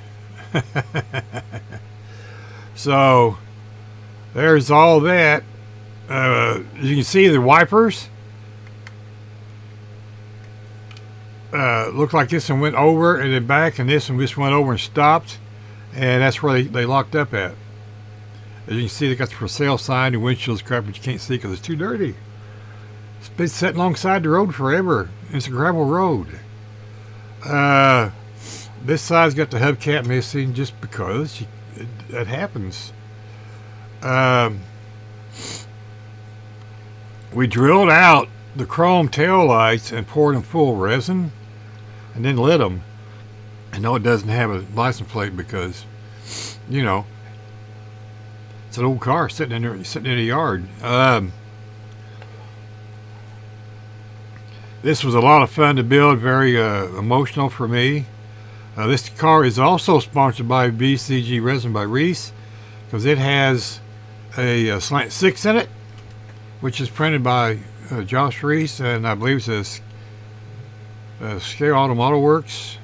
So there's all that. You can see the wipers. Looked like this one went over and then back, and this one just went over and stopped, and that's where they locked up at. As you can see, they got the for sale sign. The windshield's crap, but you can't see because it's too dirty. It's been sitting alongside the road forever. It's a gravel road. This side's got the hubcap missing just because that happens. We drilled out the chrome tail lights and poured them full of resin and then lit them. I know it doesn't have a license plate because, it's an old car sitting in the yard. This was a lot of fun to build, very emotional for me. This car is also sponsored by VGC Resin by Reese, because it has a slant 6 in it, which is printed by Josh Reese, and I believe it's a Scale Auto Works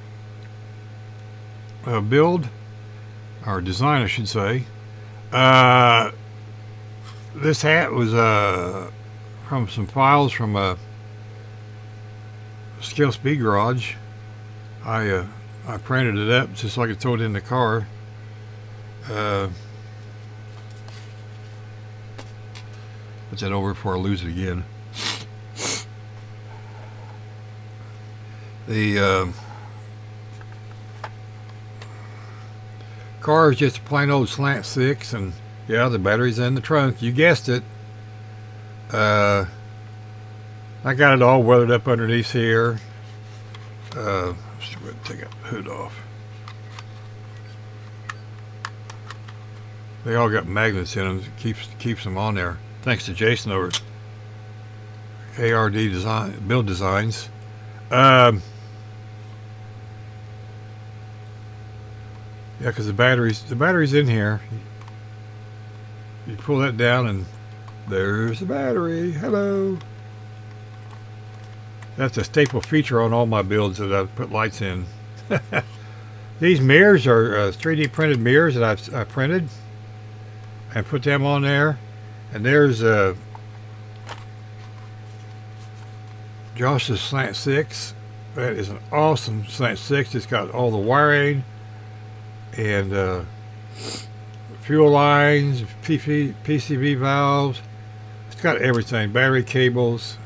build, or design I should say. This hat was from some files from a Scale Speed Garage. I printed it up just so I could throw it in the car. Put that over before I lose it again. The car is just a plain old slant 6, and yeah, the battery's in the trunk. You guessed it. I got it all weathered up underneath here. Let's take that hood off. They all got magnets in them. Keeps them on there. Thanks to Jason over at ARD Design Build Designs. Yeah, because the battery's in here. You pull that down and there's the battery. Hello. That's a staple feature on all my builds that I've put lights in. These mirrors are 3D printed mirrors that I've printed and put them on there. And there's Josh's slant 6. That is an awesome slant 6. It's got all the wiring and fuel lines, PCV valves. It's got everything. Battery cables,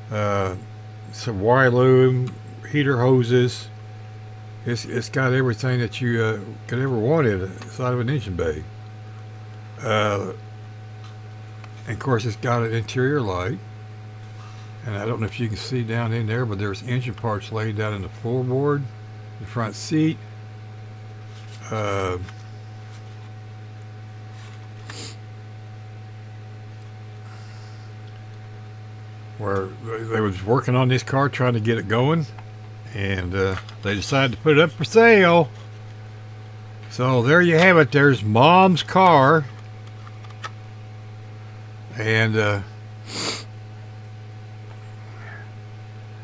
some wire loom, heater hoses. It's got everything that you could ever want inside of an engine bay. And of course, it's got an interior light. And I don't know if you can see down in there, but there's engine parts laid down in the floorboard, the front seat. Where they was working on this car, trying to get it going, and they decided to put it up for sale. So there you have it. There's Mom's car, and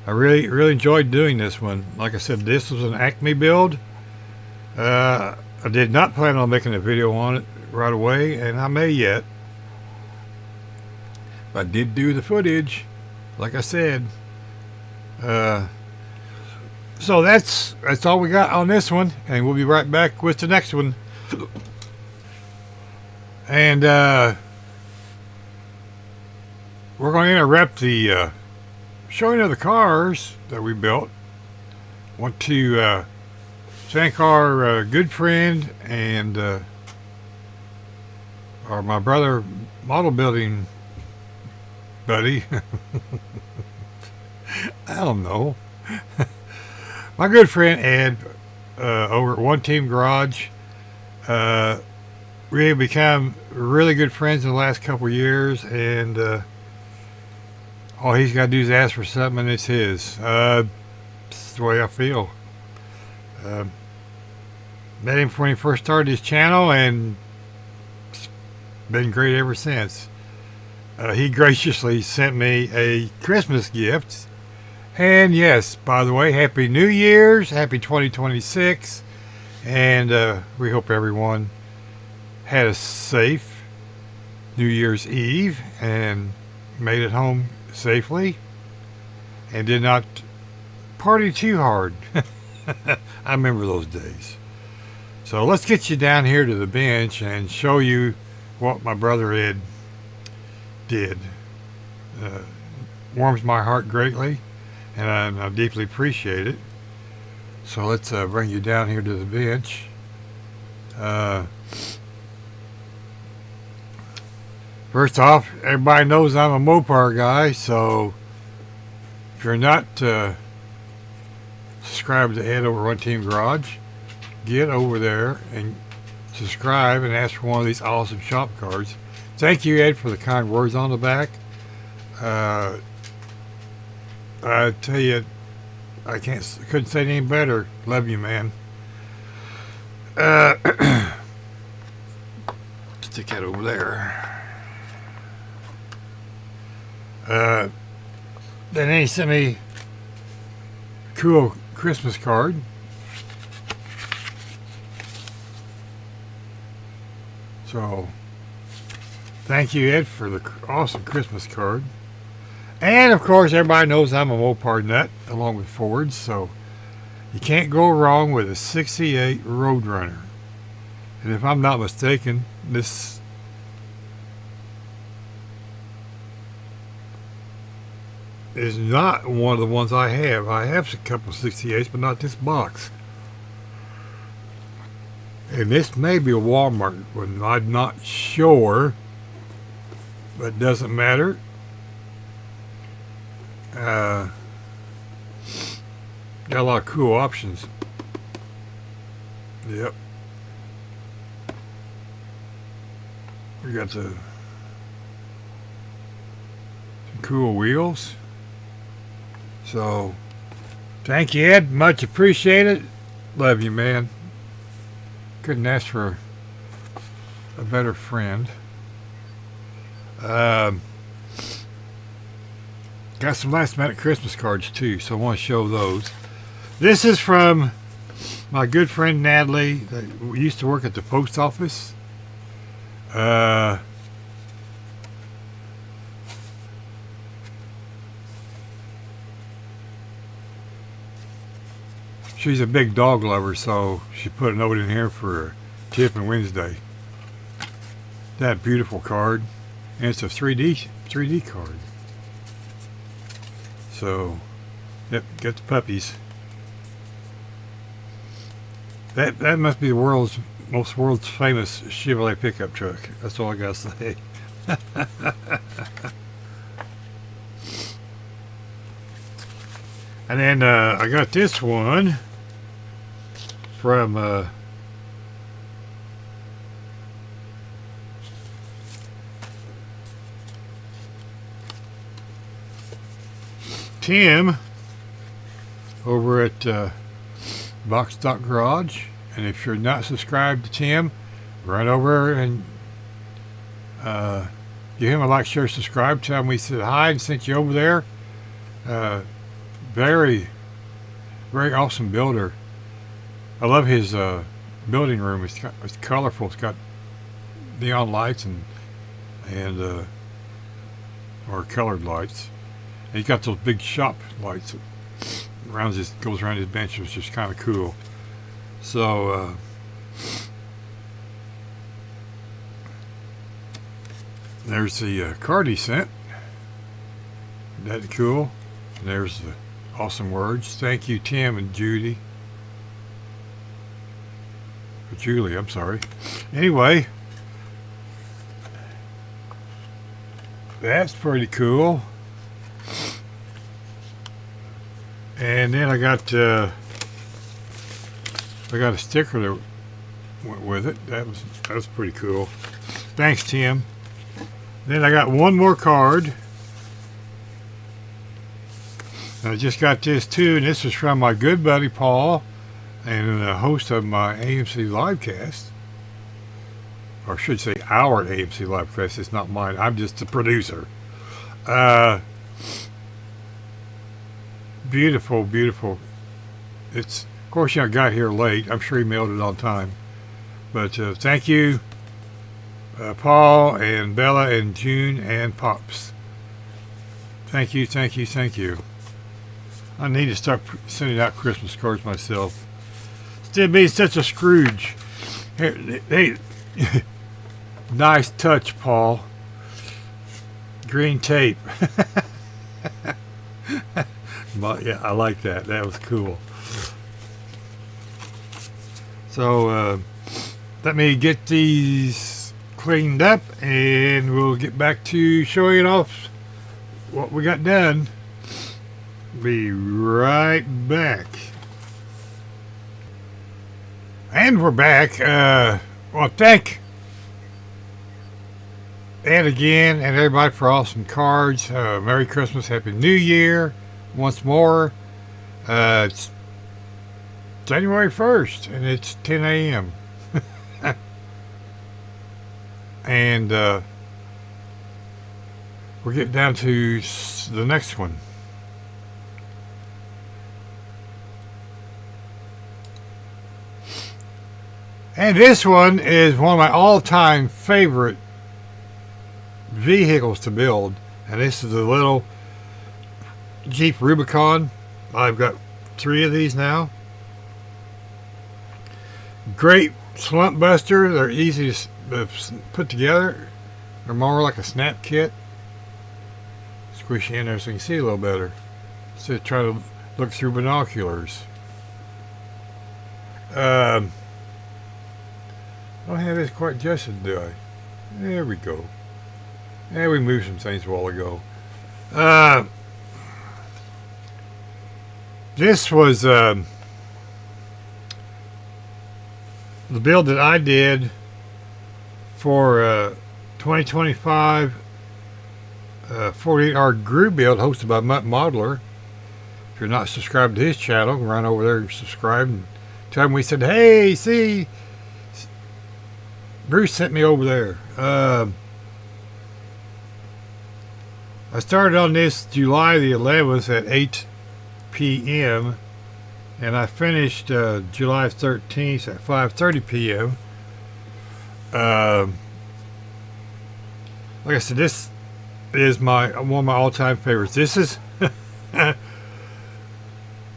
I really enjoyed doing this one. Like I said, this was an Acme build. I did not plan on making a video on it right away, and I may yet. But I did do the footage, like I said. So that's all we got on this one, and we'll be right back with the next one. And we're going to interrupt the showing of the cars that we built. Want to thank our good friend and my brother model building buddy. I don't know. My good friend Ed over at One Team Garage. We have become really good friends in the last couple of years, and all he's got to do is ask for something and it's his. That's the way I feel. Met him when he first started his channel, and it's been great ever since. He graciously sent me a Christmas gift. And yes, by the way, Happy New Year's, Happy 2026. And we hope everyone had a safe New Year's Eve and made it home safely and did not party too hard. I remember those days. So let's get you down here to the bench and show you what my brother Ed did. Warms my heart greatly, and I deeply appreciate it. So let's bring you down here to the bench. First off, everybody knows I'm a Mopar guy, so if you're not subscribed to Ed over One Team Garage, get over there and subscribe and ask for one of these awesome shop cards. Thank you, Ed, for the kind words on the back. I tell you, couldn't say it any better. Love you, man. Stick that over there. Then he sent me a cool Christmas card. So, thank you, Ed, for the awesome Christmas card. And, of course, everybody knows I'm a Mopar nut, along with Fords, so you can't go wrong with a 68 Roadrunner. And if I'm not mistaken, this is not one of the ones I have. I have a couple of 68s, but not this box. And this may be a Walmart one. I'm not sure, but it doesn't matter. Got a lot of cool options. Yep. We got some cool wheels. So, thank you, Ed. Much appreciated. Love you, man. Couldn't ask for a better friend. Got some last minute Christmas cards too, so I want to show those. This is from my good friend Natalie that used to work at the post office. She's a big dog lover, so she put a note in here for Tiffin Wednesday. That beautiful card, and it's a 3D card. So, yep, get the puppies. That must be the world's famous Chevrolet pickup truck. That's all I gotta say. And then I got this one from Tim over at Box Stock Garage. And if you're not subscribed to Tim, run over and give him a like, share, subscribe. Tell him we said hi and sent you over there. Very, very awesome builder. I love his building room. It's colorful. It's got neon lights and or colored lights. And he's got those big shop lights that goes around his bench, which is kind of cool. So there's the card he sent. Isn't that cool? And there's the awesome words. Thank you, Tim and Julie. I'm sorry. Anyway, that's pretty cool. And then I got a sticker that went with it. That was pretty cool. Thanks, Tim. Then I got one more card. I just got this too, and this is from my good buddy Paul, and the host of my AMC livecast. Or I should say our AMC livecast. It's not mine. I'm just the producer. Beautiful, beautiful. It's, of course, I got here late. I'm sure he mailed it on time. But thank you, Paul and Bella and June and Pops. Thank you, thank you, thank you. I need to start sending out Christmas cards myself. Instead of being such a Scrooge. Hey, nice touch, Paul. Green tape. But yeah, I like that. That was cool. So let me get these cleaned up, and we'll get back to showing off what we got done. Be right back. And we're back. Well, thank Ed again and everybody for awesome cards. Merry Christmas, Happy New Year. once more. It's January 1st, and it's 10 a.m. And we're getting down to the next one. And this one is one of my all-time favorite vehicles to build. And this is the little Jeep Rubicon. I've got 3 of these now. Great slump buster. They're easy to put together. They're more like a snap kit. Squish in there so you can see a little better. So try to look through binoculars. I don't have this quite adjusted, do I? There we go. Yeah, we moved some things a while ago. This was the build that I did for 2025 48-hour groove build hosted by Mutt Modeler. If you're not subscribed to his channel, run over there and subscribe and tell him we said, hey, see, Bruce sent me over there. I started on this July the 11th at 8 p.m. and I finished July 13th at 5:30 p.m. Like I said, this is one of my all-time favorites. This is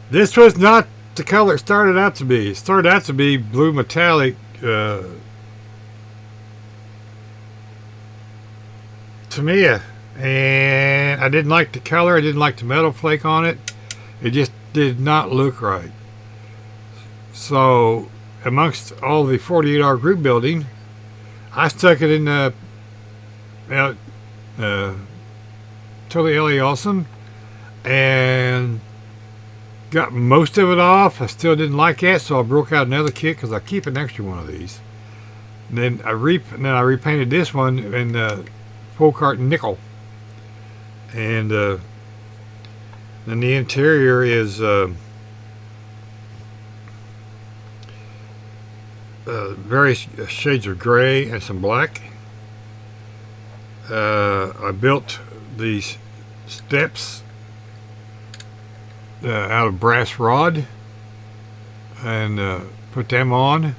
this was not the color it started out to be. It started out to be blue metallic. Tamiya, and I didn't like the color. I didn't like the metal flake on it. It just did not look right. So amongst all the 48-hour group building, I stuck it in totally LA Awesome and got most of it off. I still didn't like it, so I broke out another kit because I keep an extra one of these. And then I repainted this one in full carton nickel, and then the interior is various shades of gray and some black. I built these steps out of brass rod and put them on.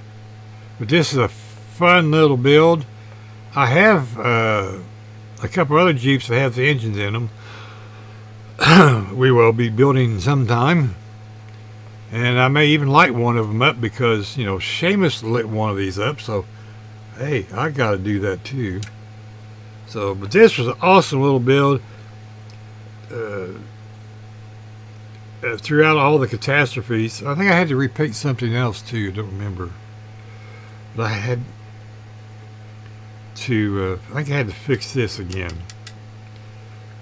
But this is a fun little build. I have a couple other Jeeps that have the engines in them. We will be building sometime, and I may even light one of them up because, you know, Seamus lit one of these up, so hey, I got to do that too. So, but this was an awesome little build. Throughout all the catastrophes, I think I had to repaint something else too. I don't remember, but I had to. I think I had to fix this again.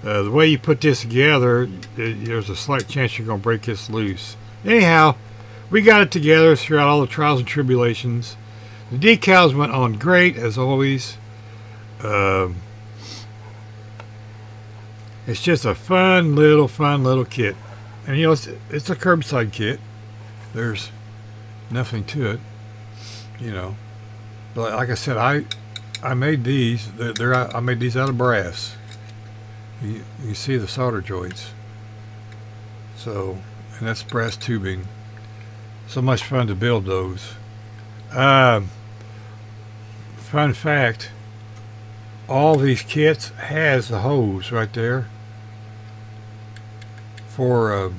The way you put this together, there's a slight chance you're going to break this loose. Anyhow, we got it together throughout all the trials and tribulations. The decals went on great as always. It's just a fun little kit. And you know, it's a curbside kit. There's nothing to it, you know. But like I said, I made these. I made these out of brass. You see the solder joints. So, and that's brass tubing. So much fun to build those. Fun fact: all these kits has the hose right there for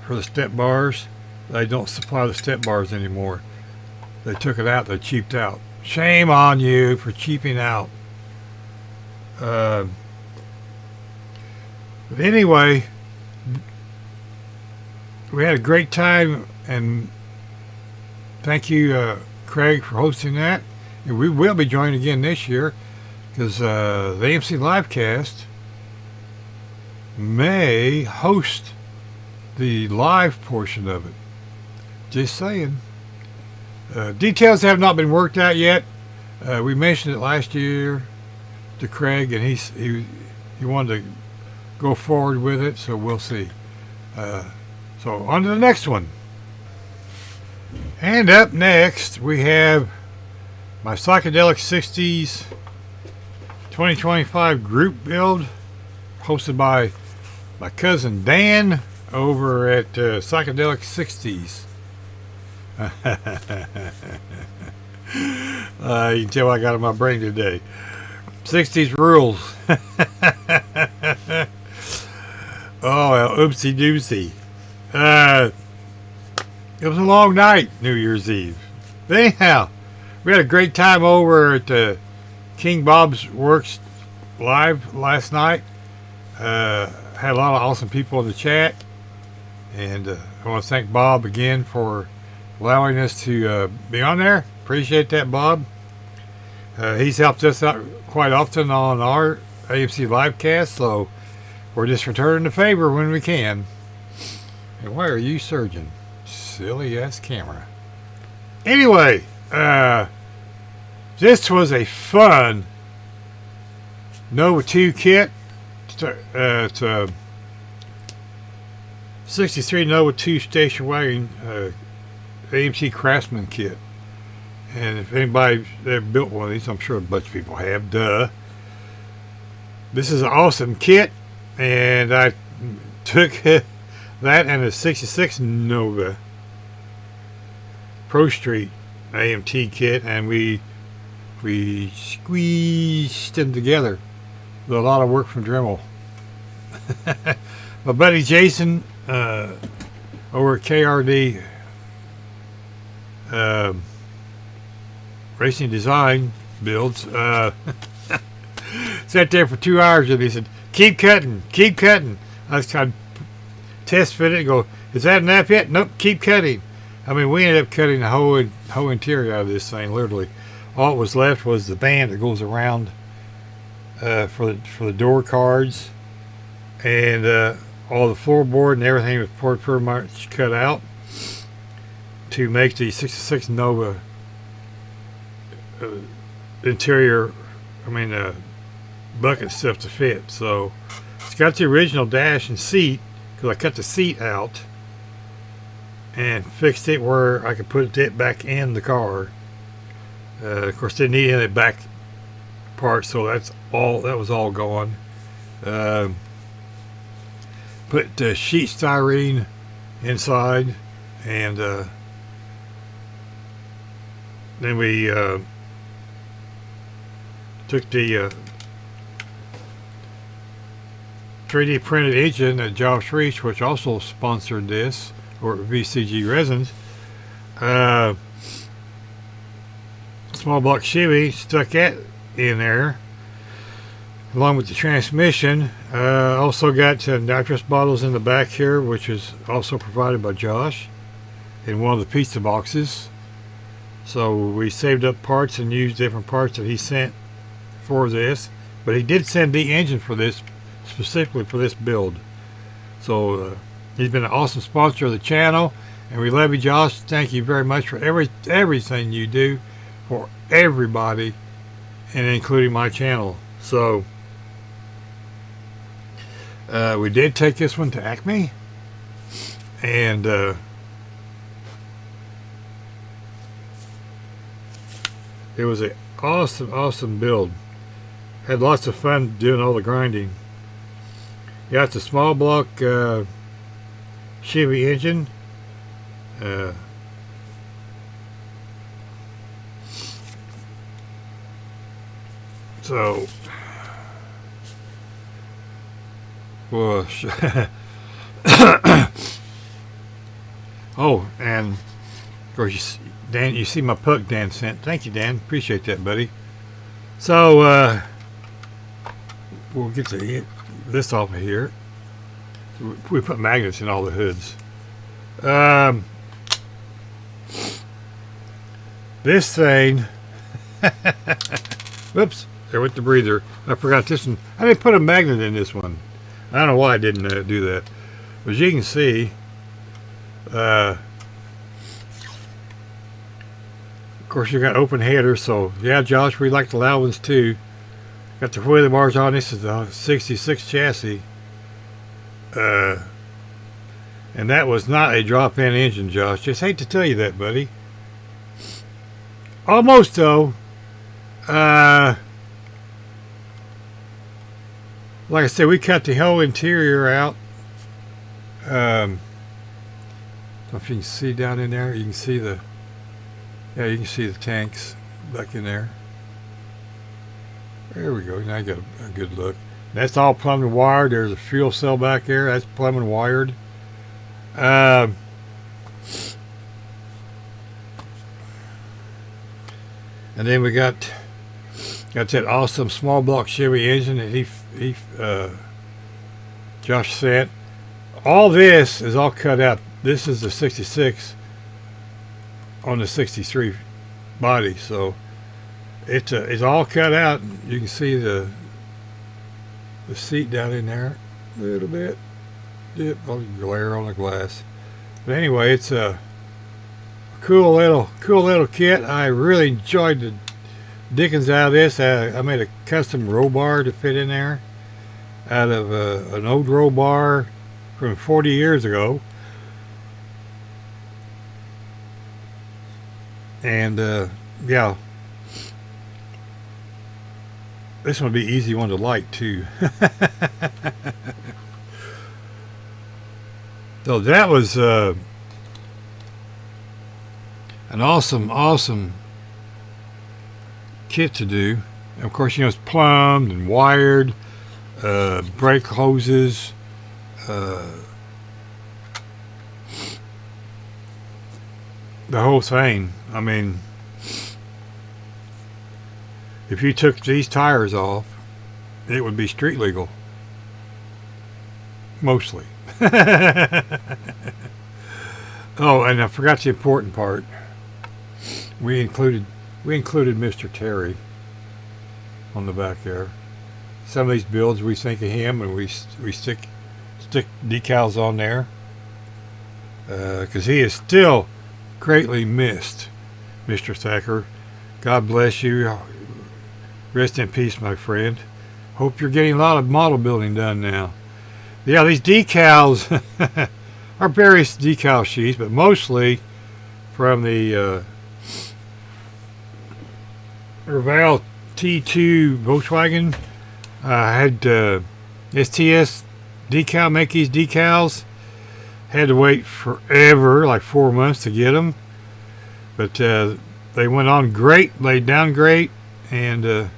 the step bars. They don't supply the step bars anymore. They took it out. They cheaped out. Shame on you for cheaping out. But anyway, we had a great time, and thank you, Craig, for hosting that. And we will be joining again this year because the AMCE Livecast may host the live portion of it. Just saying. Details have not been worked out yet. We mentioned it last year to Craig, and he wanted to go forward with it. So we'll see. So on to the next one. And up next we have my Psychedelic 60s 2025 group build, hosted by my cousin Dan over at Psychedelic 60s. You can tell I got in my brain today. 60s rules. Oh, well, oopsie doopsie. It was a long night, New Year's Eve. But anyhow, we had a great time over at King Bob's Works Live last night. Had a lot of awesome people in the chat. And I want to thank Bob again for allowing us to be on there. Appreciate that, Bob. He's helped us out quite often on our AMCE livecast, so we're just returning the favor when we can. And why are you surging? Silly ass camera. Anyway, this was a fun Nova 2 kit. It's a 63 Nova 2 station wagon AMC Craftsman kit. And if anybody ever built one of these, I'm sure a bunch of people have. Duh. This is an awesome kit, and I took that and a 66 Nova Pro Street AMT kit, and we squeezed them together with a lot of work from Dremel. My buddy Jason over at KRD Racing Design Builds sat there for 2 hours and he said, keep cutting. I was trying to test fit it and go, is that enough yet? Nope, keep cutting. I mean, we ended up cutting the whole interior out of this thing, literally. All that was left was the band that goes around for the door cards, and all the floorboard and everything was pretty much cut out to make the 66 Nova interior, bucket stuff to fit. So it's got the original dash and seat, because I cut the seat out and fixed it where I could put it back in the car. Of course, didn't need any back part, so that was all gone. Put sheet styrene inside, and then we took the 3D printed engine at Josh Reese, which also sponsored this, or VGC Resins. Small block Chevy, stuck that in there along with the transmission. Also got nitrous bottles in the back here, which is also provided by Josh in one of the pizza boxes. So we saved up parts and used different parts that he sent for this, but he did send the engine for this, specifically for this build. So he's been an awesome sponsor of the channel, and we love you, Josh. Thank you very much for everything you do for everybody, and including my channel. So we did take this one to AMCE, and it was an awesome build. Had lots of fun doing all the grinding. Got the small block Chevy engine. So, well, oh, and of course, Dan, you see my puck Dan sent. Thank you, Dan. Appreciate that, buddy. So, we'll get this off of here. We put magnets in all the hoods. This thing, whoops, there went the breather. I forgot this one. I didn't put a magnet in this one. I don't know why I didn't do that. But as you can see, of course you got open headers, so yeah, Josh, we like the loud ones too. Got the wheelie bars on. This is the 66 chassis. And that was not a drop-in engine, Josh. Just hate to tell you that, buddy. Almost, though. Like I said, we cut the whole interior out. I don't know if you can see down in there. You can see you can see the tanks back in there. There we go. Now you got a good look. That's all plumbed and wired. There's a fuel cell back there. That's plumbed and wired. And then we got that awesome small block Chevy engine that Josh said. All this is all cut out. This is the 66 on the 63 body, so it's all cut out. You can see the seat down in there a little bit. Yep, glare on the glass. But anyway, it's a cool little kit. I really enjoyed the dickens out of this. I made a custom roll bar to fit in there out of an old roll bar from 40 years ago. And yeah, this one will be easy one to light too. So that was an awesome kit to do. And of course, it's plumbed and wired, brake hoses, the whole thing. I mean, if you took these tires off, it would be street legal. Mostly. Oh, and I forgot the important part. We included Mr. Terry on the back there. Some of these builds we think of him, and we stick decals on there because he is still greatly missed, Mr. Thacker. God bless you. Rest in peace, my friend. Hope you're getting a lot of model building done now. Yeah, these decals are various decal sheets, but mostly from the Referral T2 Volkswagen. I had STS decal, make these decals. Had to wait forever, like 4 months to get them. But they went on great, laid down great, and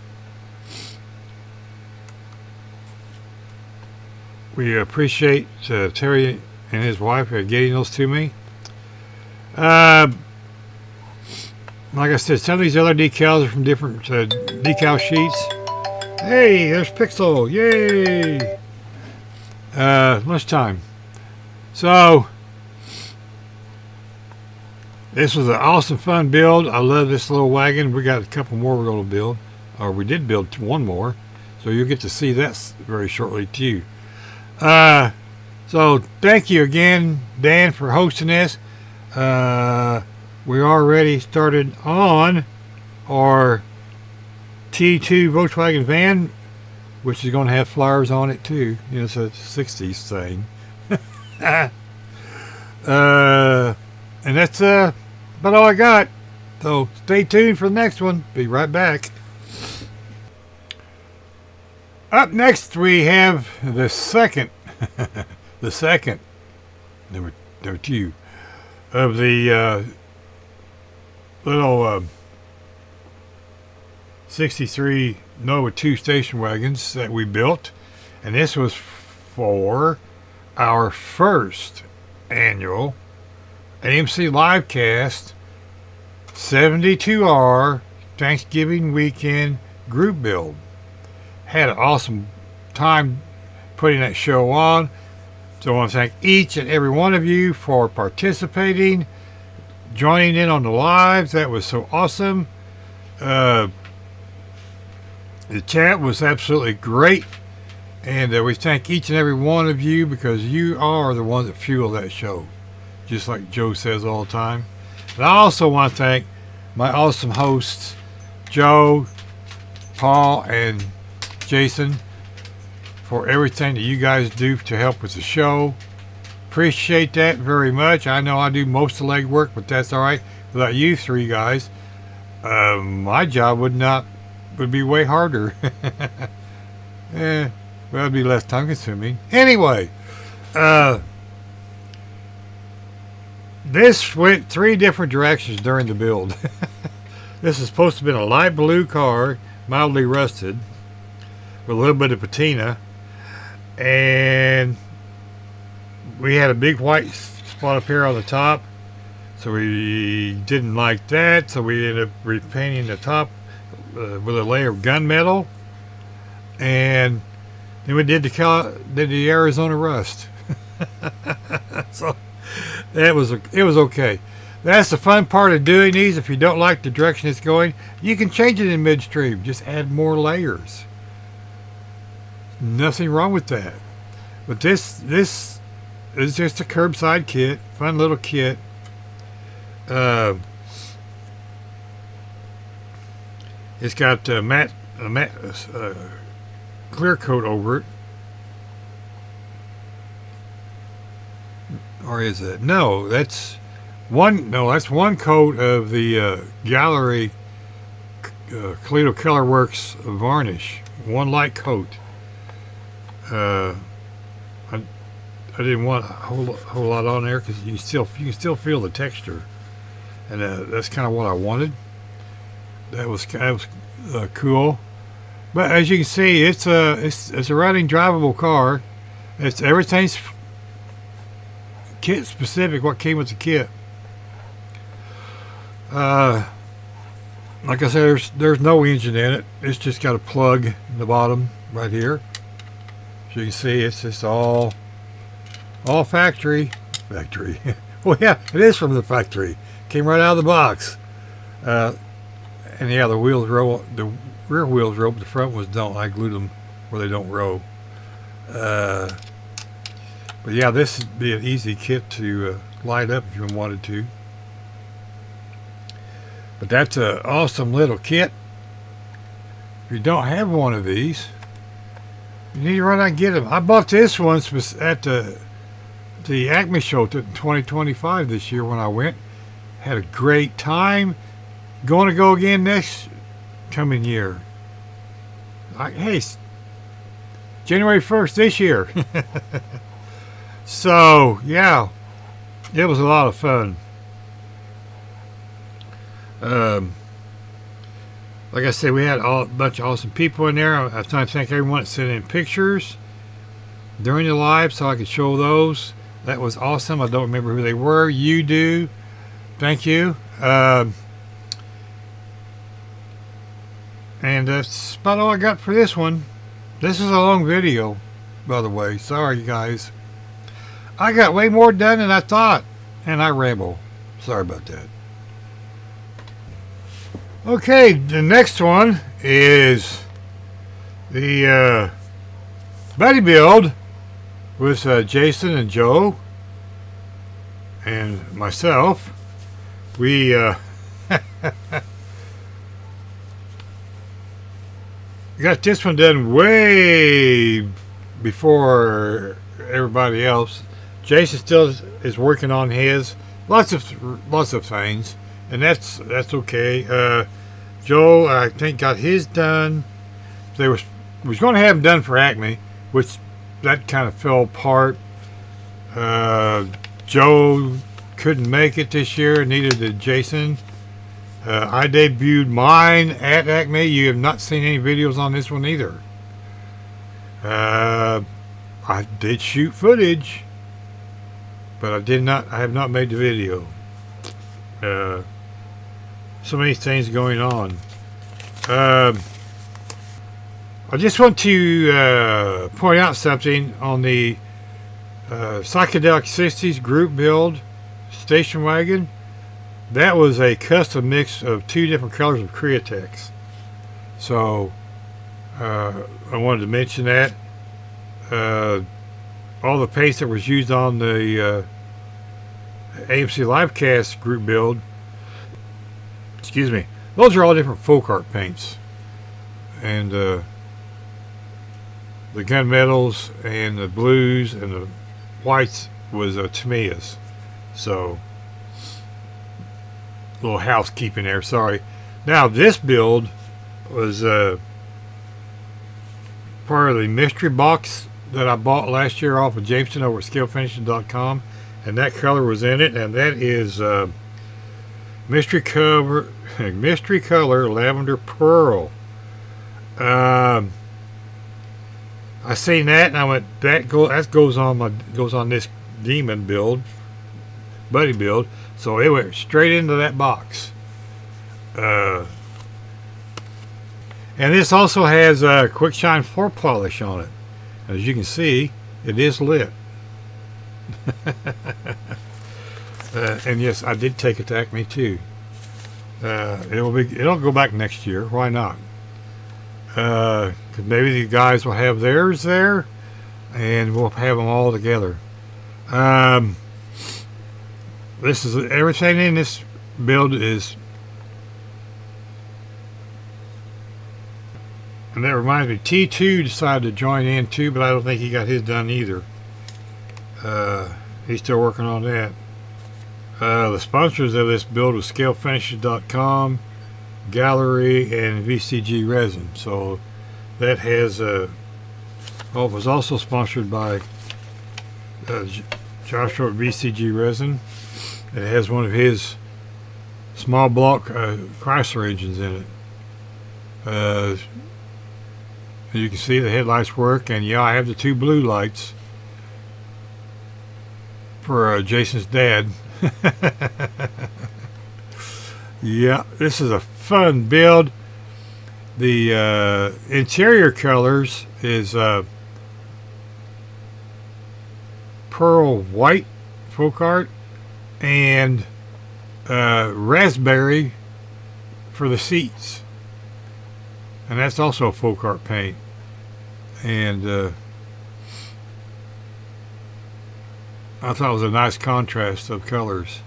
we appreciate Terry and his wife getting those to me. Like I said, some of these other decals are from different decal sheets. Hey, there's Pixel. Yay! Lunchtime. So, this was an awesome, fun build. I love this little wagon. We got a couple more we're going to build. Or we did build one more. So you'll get to see that very shortly, too. So thank you again, Dan, for hosting this. We already started on our T2 Volkswagen van, which is going to have flowers on it too. You know, it's a 60s thing. And that's about all I got. So stay tuned for the next one. Be right back. Up next, we have the second, number 2 of the little 63 Nova 2 station wagons that we built. And this was for our first annual AMCE livecast 72R Thanksgiving weekend group build. Had an awesome time putting that show on. So I want to thank each and every one of you for participating, joining in on the lives. That was so awesome. The chat was absolutely great. And we thank each and every one of you because you are the ones that fuel that show. Just like Joe says all the time. And I also want to thank my awesome hosts, Joe, Paul, and Jason, for everything that you guys do to help with the show. Appreciate that very much. I know I do most of the legwork, but that's all right. Without you three guys, my job would be way harder. Well, it'd be less time consuming. Anyway, this went 3 different directions during the build. This is supposed to have been a light blue car, mildly rusted, with a little bit of patina, and we had a big white spot up here on the top, so we didn't like that, so we ended up repainting the top with a layer of gunmetal, and then we did the Arizona rust. So it was okay. That's the fun part of doing these. If you don't like the direction it's going, you can change it in midstream. Just add more layers. Nothing wrong with that. But this is just a curbside kit. Fun little kit. It's got a matte clear coat over it. Or is it? No, that's one coat of the Gaahleri Toledo Colorworks varnish. One light coat. I didn't want a whole lot on there because you can still feel the texture, and that's kind of what I wanted. That was cool. But as you can see, it's a running drivable car. Everything's kit specific. What came with the kit. Like I said, there's no engine in it. It's just got a plug in the bottom right here. So you can see it's just all factory. Well, yeah, it is from the factory. Came right out of the box. And yeah, the rear wheels roll, but the front ones don't. I glued them where they don't roll. But yeah, this would be an easy kit to light up if you wanted to. But that's an awesome little kit. If you don't have one of these, you need to run out and get them. I bought this one at the AMCE show in 2025 this year when I went. Had a great time. Going to go again next coming year. Hey, January 1st this year. So, yeah, it was a lot of fun. Like I said, we had a bunch of awesome people in there. I was trying to thank everyone that sent in pictures during the live so I could show those. That was awesome. I don't remember who they were. You do. Thank you. And that's about all I got for this one. This is a long video, by the way. Sorry, guys. I got way more done than I thought, and I ramble. Sorry about that. Okay, the next one is the buddy build with Jason and Joe and myself. We got this one done way before everybody else. Jason still is working on his lots of things, and that's okay. Joe, I think, got his done. They was going to have him done for AMCE, which that kind of fell apart. Joe couldn't make it this year, neither did Jason. I debuted mine at AMCE. You have not seen any videos on this one either. I did shoot footage, but I have not made the video. So many things going on. I just want to point out something on the Psychedelic 60s group build station wagon. That was a custom mix of 2 different colors of Createx. So I wanted to mention that. All the paints that was used on the AMCE Livecast group build, excuse me, those are all different folk art paints. And the gunmetals and the blues and the whites was Tamiya's. So, a little housekeeping there, sorry. Now, this build was part of the mystery box that I bought last year off of Jameson over at scalefinishes.com, and that color was in it, and that is mystery color lavender pearl. I seen that and I went, that goes on this demon build, buddy build, so it went straight into that box. And this also has a quick shine floor polish on it. As you can see, it is lit. And yes, I did take it to Acme too. It'll go back next year. Why not? Because maybe the guys will have theirs there, and we'll have them all together. This is everything in this build is. And that reminds me, T2 decided to join in too, but I don't think he got his done either. He's still working on that. The sponsors of this build was scalefinishes.com, Gaahleri, and VGC Resin. So that has, it was also sponsored by Joshua at VGC Resin. It has one of his small block Chrysler engines in it. You can see the headlights work, and yeah, I have the two blue lights for Jason's dad. Yeah, this is a fun build. The interior colors is pearl white folk art and raspberry for the seats, and that's also folk art paint. And I thought it was a nice contrast of colors.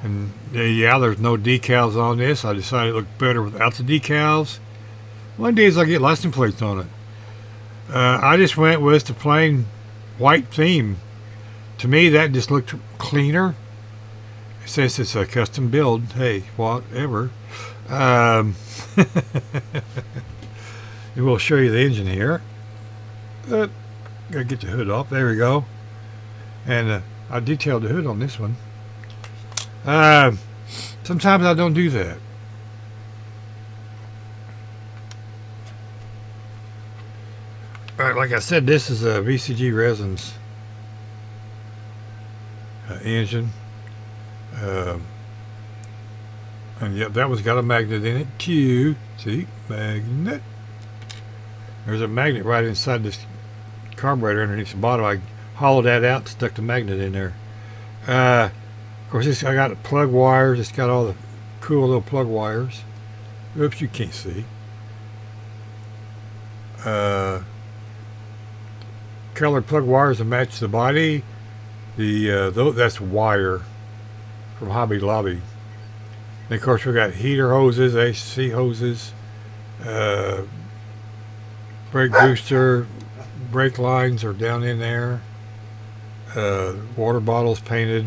And yeah, there's no decals on this. I decided it looked better without the decals. One day I'll get license plates on it. I just went with the plain white theme. To me, that just looked cleaner. It says it's a custom build. Hey, whatever. We'll show you the engine here. Gotta get the hood off. There we go. And I detailed the hood on this one. Sometimes I don't do that. Alright, like I said, this is a VGC Resin's engine. And yeah, that one's got a magnet in it too. See? Magnet. There's a magnet right inside this carburetor underneath the bottom. I hollowed that out and stuck the magnet in there. Of course, I got plug wires. It's got all the cool little plug wires. Oops, you can't see. Colored plug wires to match the body. That's wire from Hobby Lobby. And of course, we got heater hoses, AC hoses, brake booster, brake lines are down in there. Water bottles painted.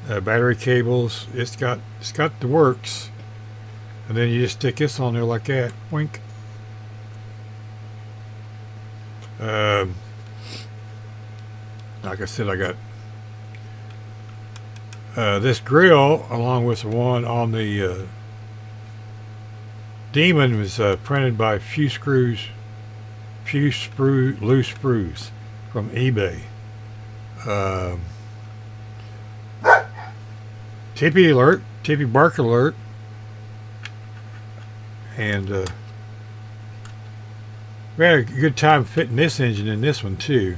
Battery cables. It's got the works. And then you just stick this on there like that. Wink. Like I said, I got this grill along with the one on the Demon was printed by Few loose sprues from eBay. Tippy alert, Tippy bark alert, and we had a good time fitting this engine in this one too,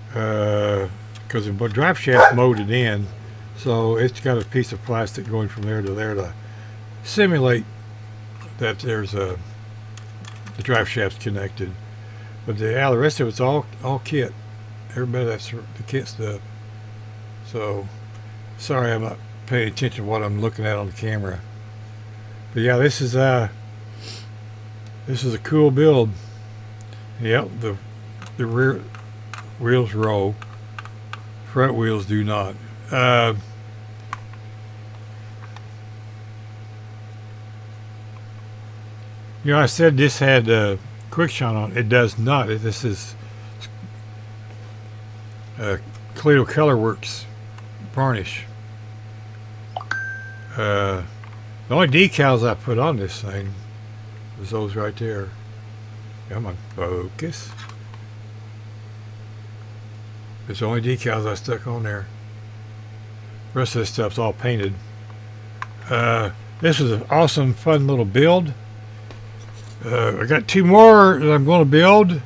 because the drive shaft's molded in, so it's got a piece of plastic going from there to there to simulate that there's the drive shaft's connected. But the rest of it's all kit. Everybody, that's the kit stuff. So sorry, I'm not paying attention to what I'm looking at on the camera. But yeah, this is a cool build. Yep, the rear wheels roll. Front wheels do not. You know, I said this had quick shine on. It does not. This is Toledo Colorworks varnish. The only decals I put on this thing was those right there. Come on, focus. It's the only decals I stuck on there. The rest of this stuff's all painted. This was an awesome, fun little build. I got 2 more that I'm going to build.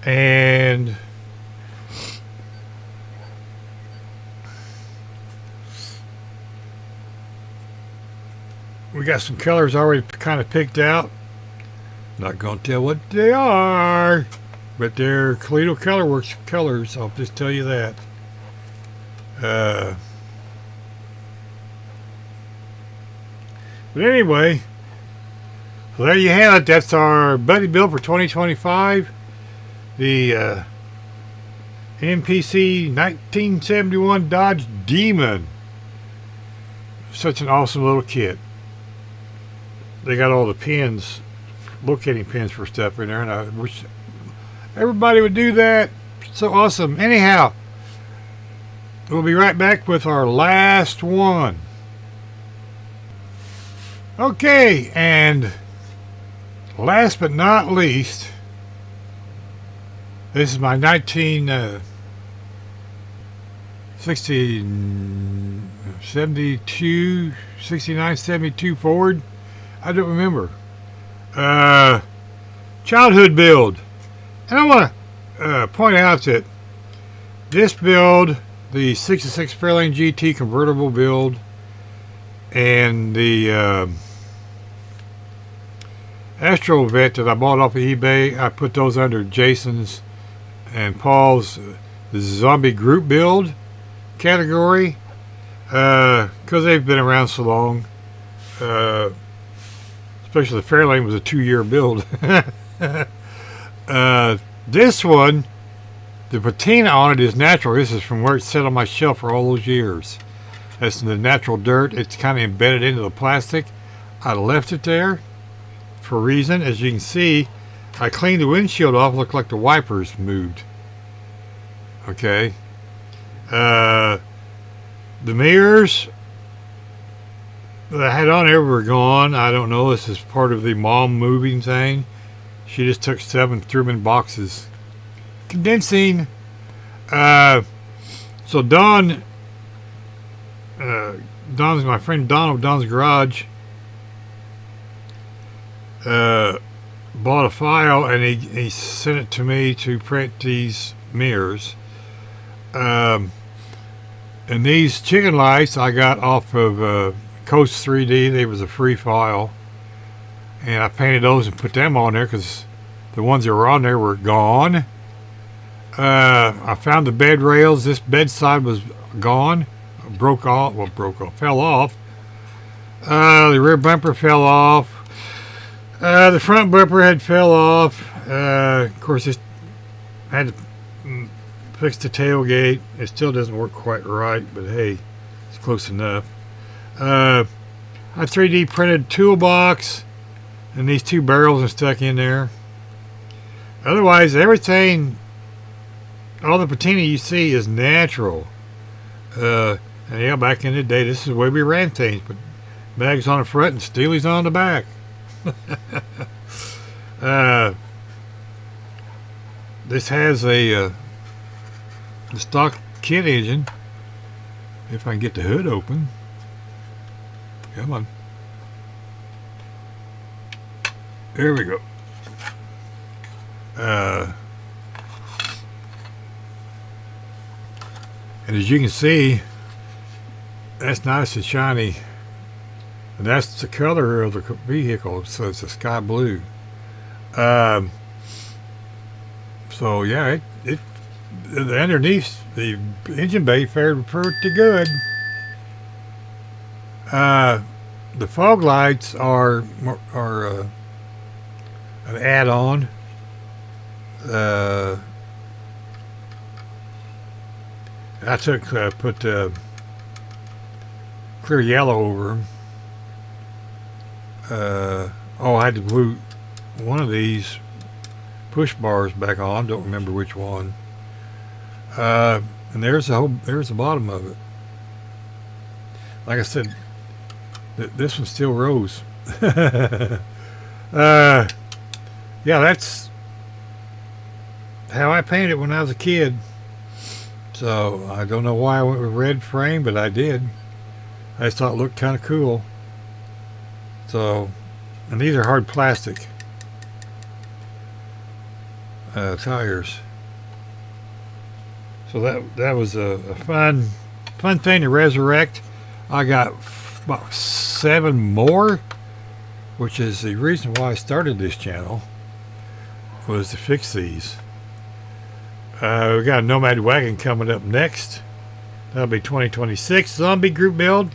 And we got some colors already kind of picked out. Not going to tell what they are, but they're Toledo Colorworks colors. I'll just tell you that. But anyway, so there you have it. That's our buddy build for 2025. The MPC 1971 Dodge Demon. Such an awesome little kit. They got all the pins, locating pins for stuff in there, and I wish everybody would do that. So awesome. Anyhow, we'll be right back with our last one. Okay, and last but not least, this is my 69, 72 Ford. I don't remember. Childhood build. And I want to point out that this build, the 66 Fairlane GT convertible build, and the Astro Vet that I bought off of eBay, I put those under Jason's and Paul's the zombie group build category, because they've been around so long. Especially the Fairlane was a 2-year build. This one, the patina on it is natural. This is from where it sat on my shelf for all those years. That's the natural dirt. It's kind of embedded into the plastic. I left it there for a reason. As you can see, I cleaned the windshield off. Looked like the wipers moved. Okay. The mirrors that I had on there were gone. I don't know. This is part of the mom moving thing. She just took 7, threw them in boxes. Condensing. So Don's my friend Don of Don's Garage. Bought a file and he sent it to me to print these mirrors. And these chicken lights I got off of Coast 3D. They was a free file, and I painted those and put them on there because the ones that were on there were gone. I found the bed rails. This bedside was gone, fell off. The rear bumper fell off. The front bumper had fell off. Of course, I had to fix the tailgate. It still doesn't work quite right, but hey, it's close enough. I 3D printed toolbox and these 2 barrels are stuck in there. Otherwise, everything, all the patina you see is natural. And yeah, back in the day, this is the way we ran things. But bags on the front and steelies on the back. This has a the stock kit engine. If I can get the hood open. Come on. There we go. And as you can see, that's nice and shiny. And that's the color of the vehicle, so it's a sky blue. So yeah, it underneath the engine bay fared pretty good. The fog lights are an add-on. I put clear yellow over them. I had to glue one of these push bars back on. Don't remember which one. And there's the bottom of it. Like I said, this one still rose. Yeah, that's how I painted it when I was a kid. So I don't know why I went with red frame, but I did. I just thought it looked kind of cool. So, and these are hard plastic tires. So that was a fun thing to resurrect. I got about 7 more, which is the reason why I started this channel, was to fix these. We got a Nomad wagon coming up next. That'll be 2026 zombie group build,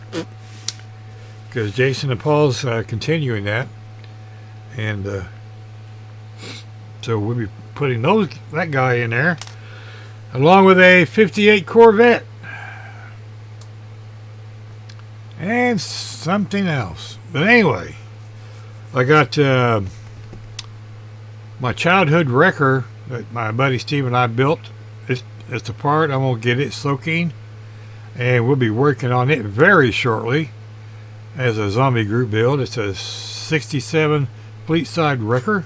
because Jason and Paul's continuing that, and so we'll be putting that guy in there, along with a 58 Corvette and something else. But anyway, I got my childhood wrecker that my buddy Steve and I built. It's a part. I'm going to get it soaking, and we'll be working on it very shortly as a zombie group build. It's a 67 fleet side wrecker.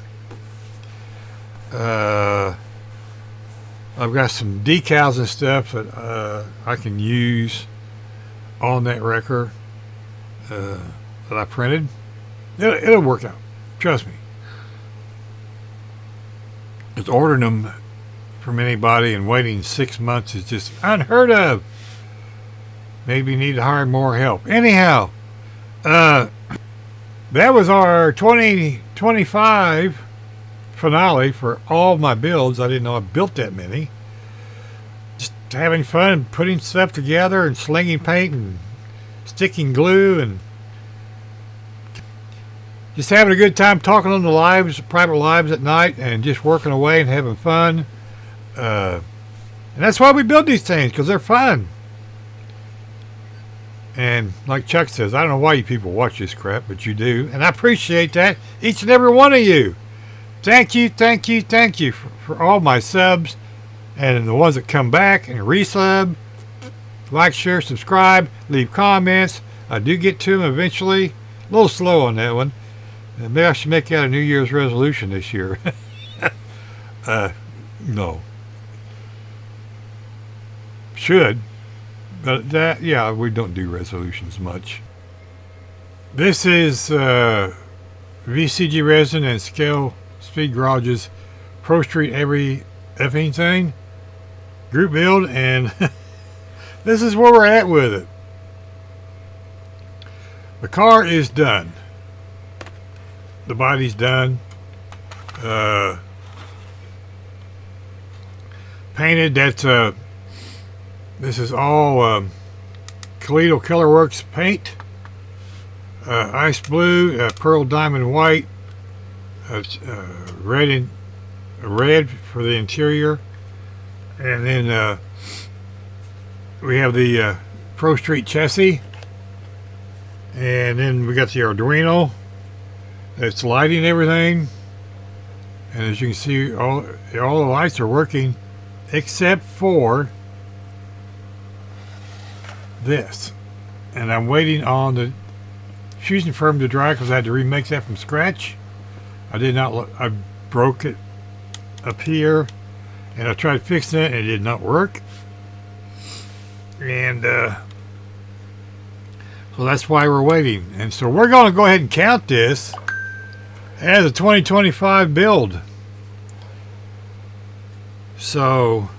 I've got some decals and stuff that I can use on that wrecker that I printed. It'll work out. Trust me. Just ordering them from anybody and waiting 6 months is just unheard of. Maybe you need to hire more help. Anyhow, that was our 2025 finale for all my builds. I didn't know I built that many. Just having fun putting stuff together and slinging paint and sticking glue and just having a good time talking on the private lives at night, and just working away and having fun. And that's why we build these things, because they're fun. And like Chuck says, I don't know why you people watch this crap, but you do. And I appreciate that, each and every one of you. Thank you for all my subs, and the ones that come back and resub. Like, share, subscribe, leave comments. I do get to them eventually. A little slow on that one. Maybe I should make that a New Year's resolution this year. No. Should. But yeah, we don't do resolutions much. This is VGC Resin and Scale Speed Garage's Pro Street every effing thing group build, and this is where we're at with it. The car is done. The body's done. Painted. This is all Toledo Colorworks paint. Ice blue, pearl diamond white, red for the interior, and then we have the Pro Street chassis, and then we got the Arduino. It's lighting everything, and as you can see, all the lights are working except for this. And I'm waiting on the fusion firm to dry, because I had to remake that from scratch. I broke it up here, and I tried fixing it, and it did not work. And so that's why we're waiting. And so we're going to go ahead and count this as a 2025 build. So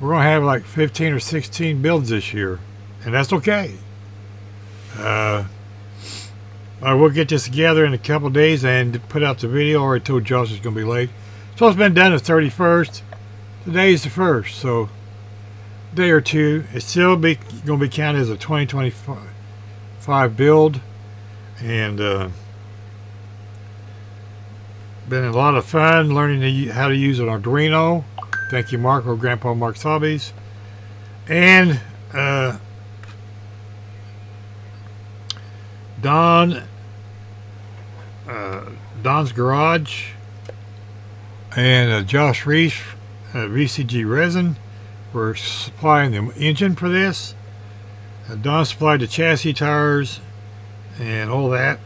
we're going to have like 15 or 16 builds this year, and that's okay. I will get this together in a couple of days and put out the video, or I told Josh it's going to be late. It's supposed to have been done the 31st. Today is the 1st, so a day or two. It's still going to be counted as a 2025 build, and been a lot of fun learning how to use an Arduino. Thank you, Mark, or Grandpa Mark's Hobbies. And Don's Garage, and Josh Reese at VGC Resin for supplying the engine for this. Don supplied the chassis, tires, and all that.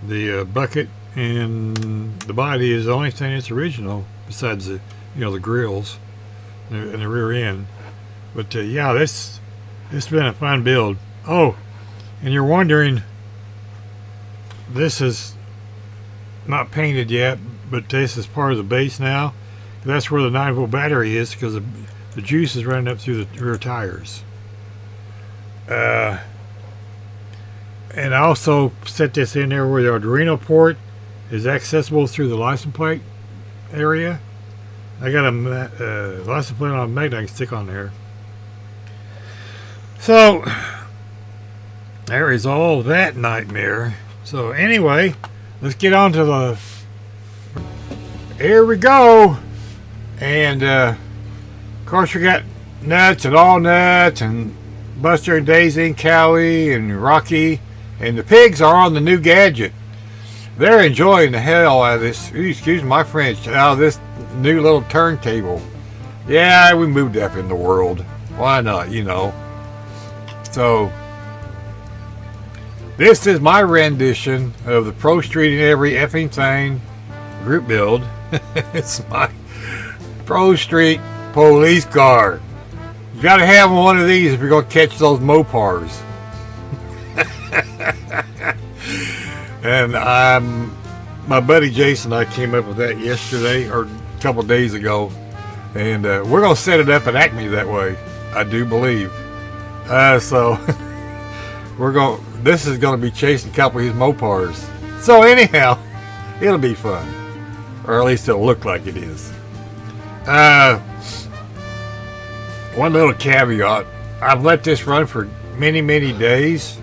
The bucket and the body is the only thing that's original, besides the the grills and the rear end. But yeah, this has been a fun build. Oh, and you're wondering, this is not painted yet, but this is part of the base now. That's where the 9-volt battery is, because the juice is running up through the rear tires. And I also set this in there where the Arduino port is accessible through the license plate area. I got a license plate on a magnet I can stick on there. So there is all that nightmare. So anyway, let's get on to the... Here we go. And of course we got Nuts and All Nuts and Buster and Daisy and Cowie and Rocky, and the pigs are on the new gadget. They're enjoying the hell out of this, excuse my French, out of this new little turntable. Yeah, we moved up in the world. Why not, So this is my rendition of the Pro Street and Every Effing Thing group build. It's my Pro Street police car. You gotta have one of these if you're gonna catch those Mopars. And my buddy Jason and I came up with that yesterday, or a couple days ago, and we're gonna set it up at Acme that way, I do believe. So this is gonna be chasing a couple of his Mopars. So anyhow, it'll be fun, or at least it'll look like it is. One little caveat: I've let this run for many days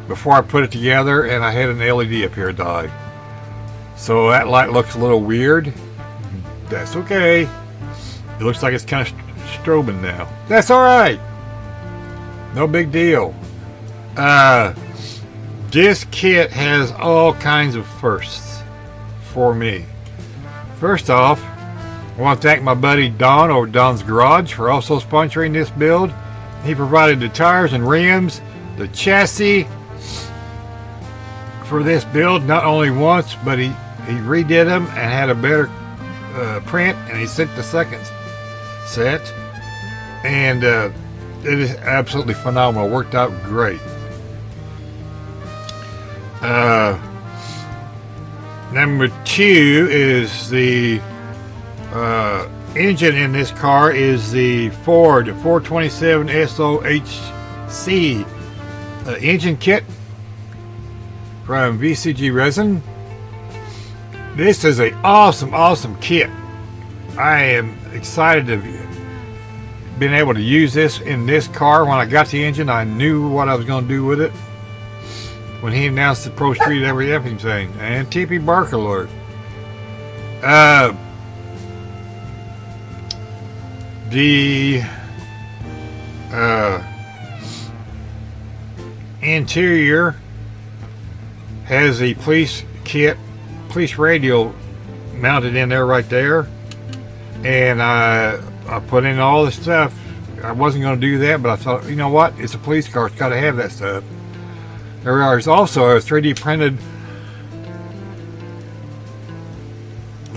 before I put it together, and I had an LED up here die. So that light looks a little weird. That's okay. It looks like it's kind of strobing now. That's alright. No big deal. This kit has all kinds of firsts for me. First off, I want to thank my buddy Don over Don's Garage for also sponsoring this build. He provided the tires and rims, the chassis for this build, not only once, but he redid them and had a better print, and he sent the second set, and it is absolutely phenomenal. Worked out great. Number 2 is the engine in this car is the Ford 427 SOHC engine kit from VGC Resin. This is an awesome kit. I am excited to have been able to use this in this car. When I got the engine, I knew what I was going to do with it. When he announced the Pro Street Every Effing Thing. And TP Bark alert. The interior has the police radio mounted in there right there, and I put in all the stuff. I wasn't going to do that, but I thought, you know what, it's a police car, it's got to have that stuff. There is also a 3D printed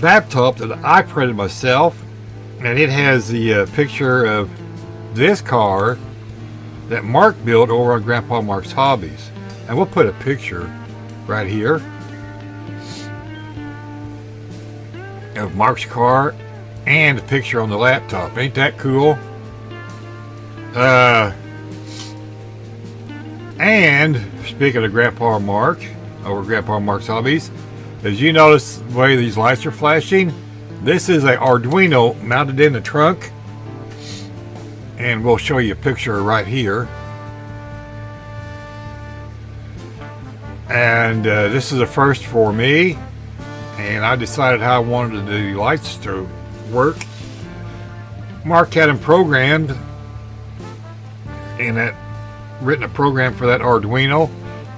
laptop that I printed myself, and it has the picture of this car that Mark built over on Grandpa Mark's Hobbies. And we'll put a picture right here of Mark's car and a picture on the laptop. Ain't that cool? And speaking of Grandpa Mark over Grandpa Mark's Hobbies, as you notice the way these lights are flashing, this is an Arduino mounted in the trunk, and we'll show you a picture right here. And this is a first for me. and I decided how I wanted the lights to work. Mark had them programmed, and that written a program for that Arduino,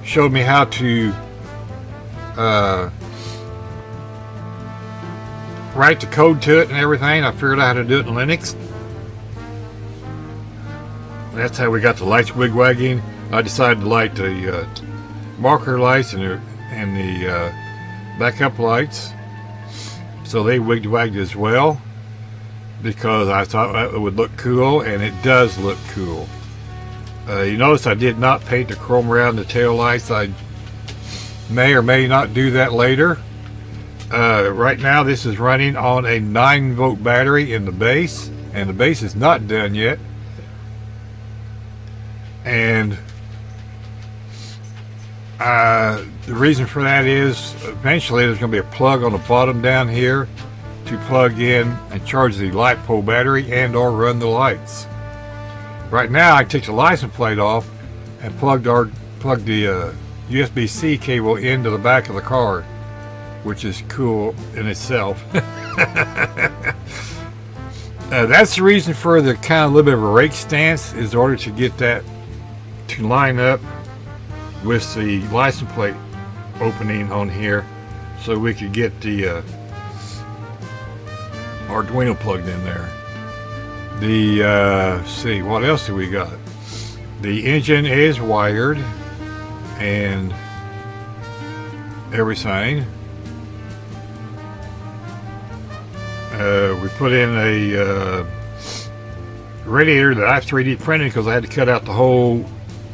showed me how to write the code to it and everything. I figured out how to do it in Linux. That's how we got the lights wigwagging. I decided to light the marker lights and the backup lights, so they wigwagged as well, because I thought that would look cool, and it does look cool. You notice I did not paint the chrome around the tail lights. I may or may not do that later. Right now this is running on a 9-volt battery in the base, and the base is not done yet. And the reason for that is eventually there's going to be a plug on the bottom down here to plug in and charge the light pole battery and or run the lights. Right now I took the license plate off and plugged the USB-C cable into the back of the car, which is cool in itself. That's the reason for the kind of little bit of a rake stance, is in order to get that to line up with the license plate opening on here, so we could get the Arduino plugged in there. The see, what else do we got? The engine is wired and everything. We put in a radiator that I 3D printed, because I had to cut out the whole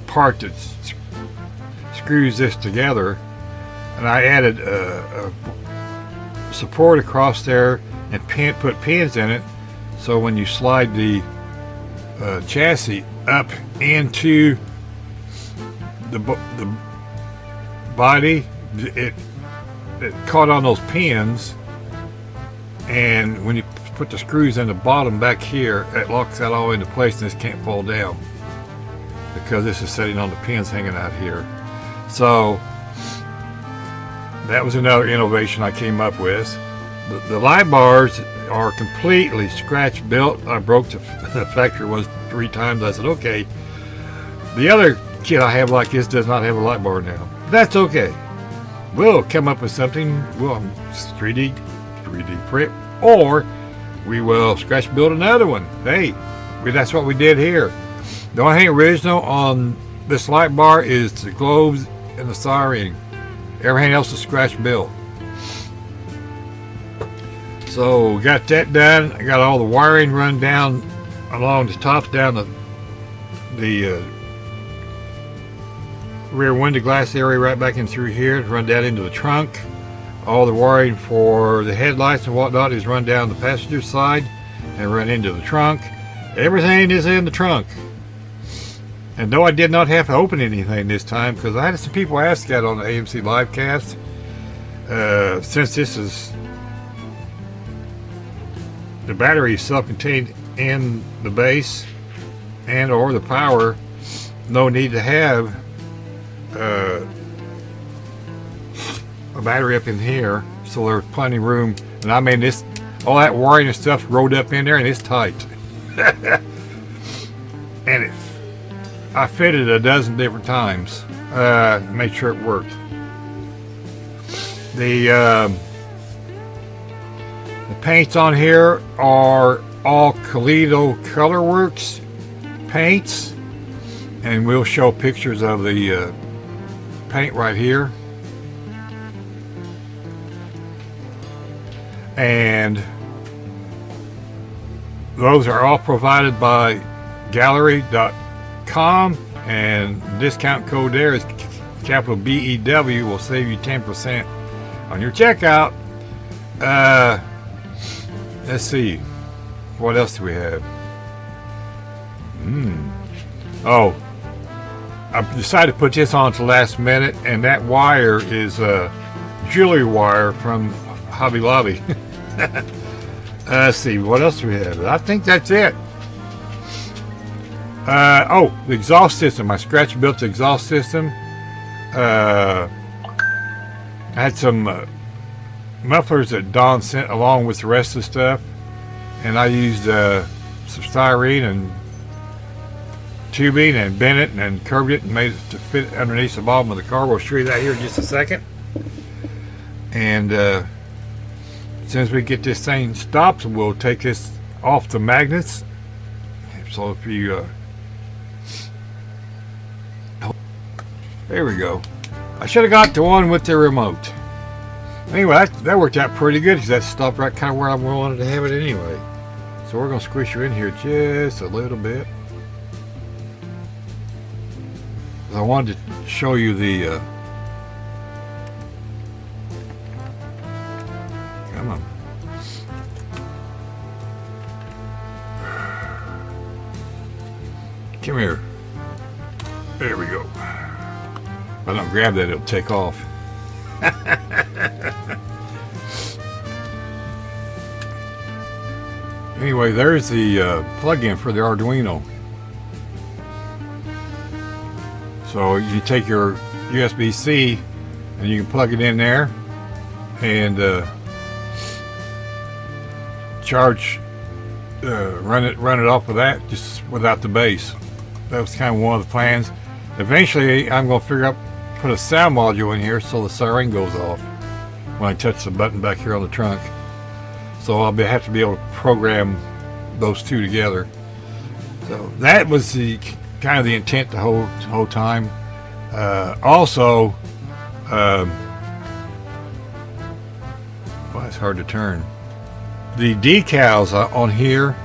part that screws this together, and I added a support across there and put pins in it, so when you slide the chassis up into the body, it caught on those pins, and when you put the screws in the bottom back here, it locks that all into place, and this can't fall down because this is sitting on the pins hanging out here. So that was another innovation I came up with. The light bars are completely scratch built. I broke the factory ones 3 times. I said, okay, the other kit I have like this does not have a light bar now. That's okay. We'll come up with something. We'll 3D print, or we will scratch build another one. Hey, that's what we did here. The only thing original on this light bar is the globes and the siren. Everything else is scratch built. So got that done. I got all the wiring run down along the tops, down the rear window glass area, right back in through here, run down into the trunk. All the wiring for the headlights and whatnot is run down the passenger side and run into the trunk. Everything is in the trunk. And no, I did not have to open anything this time, because I had some people ask that on the AMCE livecast. Since this is, the battery is self-contained in the base and or the power, no need to have a battery up in here, so there's plenty of room. And I mean, this, all that wiring and stuff rolled up in there, and it's tight. And I fitted a dozen different times, made sure it worked. The paints on here are all Kaleido Colorworks paints, and we'll show pictures of the paint right here. And those are all provided by Gaahleri.com, and discount code there is capital BEW, will save you 10% on your checkout. Let's see, what else do we have? Oh, I decided to put this on to the last minute, and that wire is jewelry wire from Hobby Lobby. Let's see, what else do we have? I think that's it. Oh, the exhaust system. I scratch built the exhaust system. I had some mufflers that Don sent along with the rest of the stuff, and I used some styrene and tubing and bent it and then curved it and made it to fit underneath the bottom of the car. We'll show you that here in just a second. And as soon as we get this thing stopped, we'll take this off the magnets. So if you there we go. I should have got the one with the remote. Anyway, that worked out pretty good because that stopped right kind of where I wanted to have it anyway. So we're going to squish her in here just a little bit. I wanted to show you the come on. Come here. There we go. If I don't grab that, it'll take off. Anyway, there's the plug-in for the Arduino. So you take your USB-C and you can plug it in there and charge, run it off of that, just without the base. That was kind of one of the plans. Eventually, I'm going to figure out put a sound module in here so the siren goes off when I touch the button back here on the trunk. So I'll have to be able to program those two together. So that was the kind of the intent the whole time. Also, well, it's hard to turn. The decals on here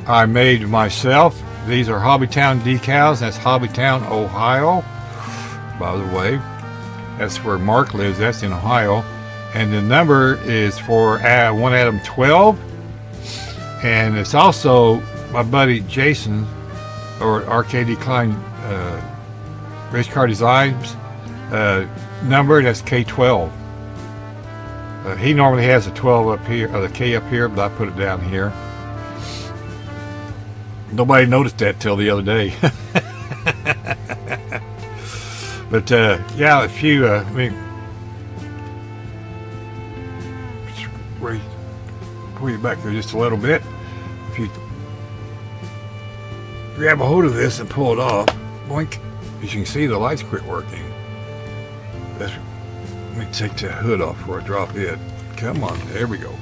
I made myself. These are Hobbytown decals. That's Hobbytown, Ohio. By the way, that's where Mark lives. That's in Ohio. And the number is for 1 Adam 12. And it's also my buddy Jason, or RKD Klein Race Car Designs number. That's K12. He normally has a 12 up here, or the K up here, but I put it down here. Nobody noticed that till the other day. But yeah, if you, I mean, pull you back there just a little bit. If you grab a hold of this and pull it off, boink, as you can see, the lights quit working. Let me take the hood off before I drop it. Come on, there we go.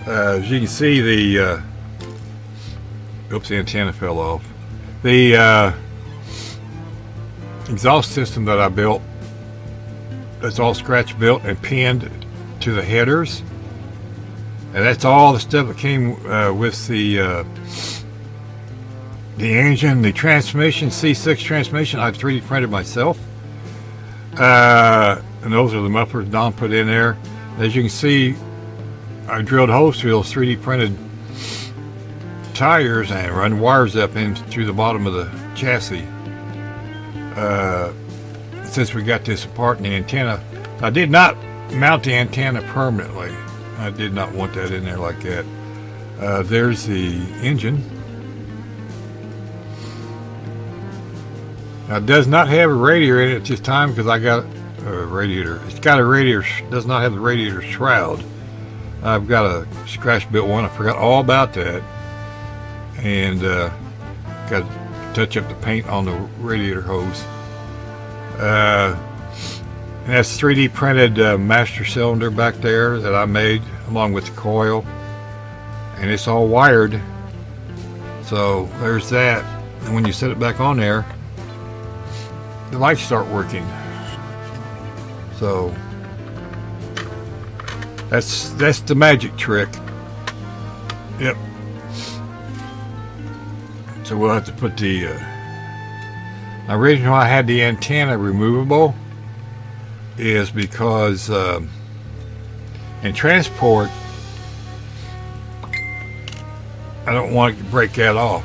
As you can see, the oops, the antenna fell off. The exhaust system that I built, that's all scratch built and pinned to the headers, and that's all the stuff that came with the engine, the transmission, C6 transmission. I've 3D printed myself, and those are the mufflers Don put in there. As you can see, I drilled holes through those 3D printed tires and run wires up in through the bottom of the chassis. Since we got this apart in the antenna, I did not mount the antenna permanently. I did not want that in there like that. There's the engine. Now, it does not have a radiator in it at this time because I got a radiator. It's got a radiator, does not have the radiator shroud. I've got a scratch built one. I forgot all about that. And got to touch up the paint on the radiator hose. And that's 3D printed master cylinder back there that I made along with the coil. And it's all wired. So there's that. And when you set it back on there, the lights start working. So that's the magic trick. Yep. So we'll have to put the originally I had the antenna removable is because in transport I don't want to break that off.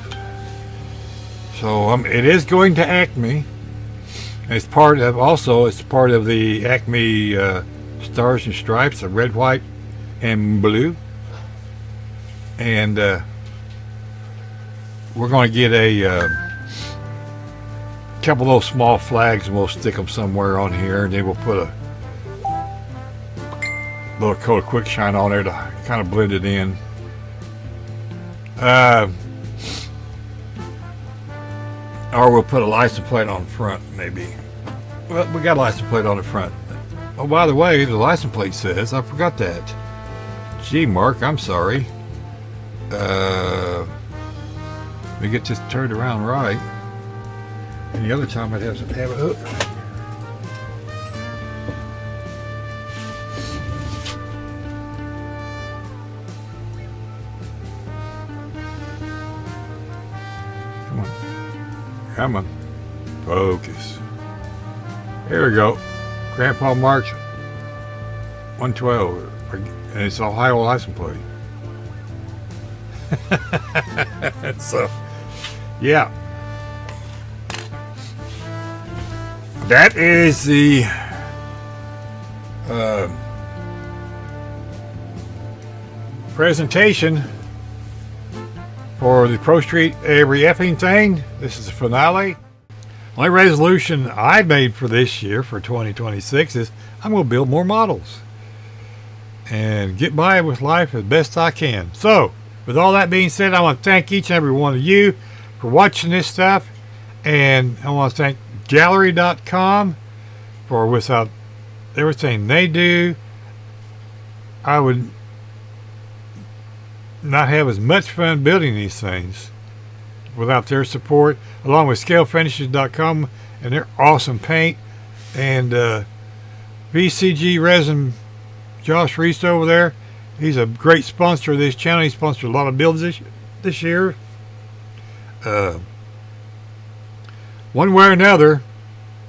So it is going to AMCE. It's part of the AMCE Stars and Stripes, the red, white, and blue. And we're going to get a couple of those small flags and we'll stick them somewhere on here, and then we'll put little coat of quick shine on there to kind of blend it in. Or we'll put a license plate on the front, maybe. Well, we got a license plate on the front. Oh, by the way, the license plate says, I forgot that. Gee, Mark, I'm sorry. Let me get this turned around right. And the other time I'd have it hooked. Come on. Focus. Here we go. Grandpa March 112. And it's Ohio license plate. So, yeah. That is the presentation for the Pro Street every effing thing. This is the finale. My resolution I made for this year, for 2026, is I'm going to build more models and get by with life as best I can. So, with all that being said, I want to thank each and every one of you for watching this stuff, and I want to thank Gaahleri.com for, without everything they do, I would not have as much fun building these things without their support, along with scalefinishes.com and their awesome paint, and VGC Resin, Josh Reese over there. He's a great sponsor of this channel. He sponsored a lot of builds this year. One way or another,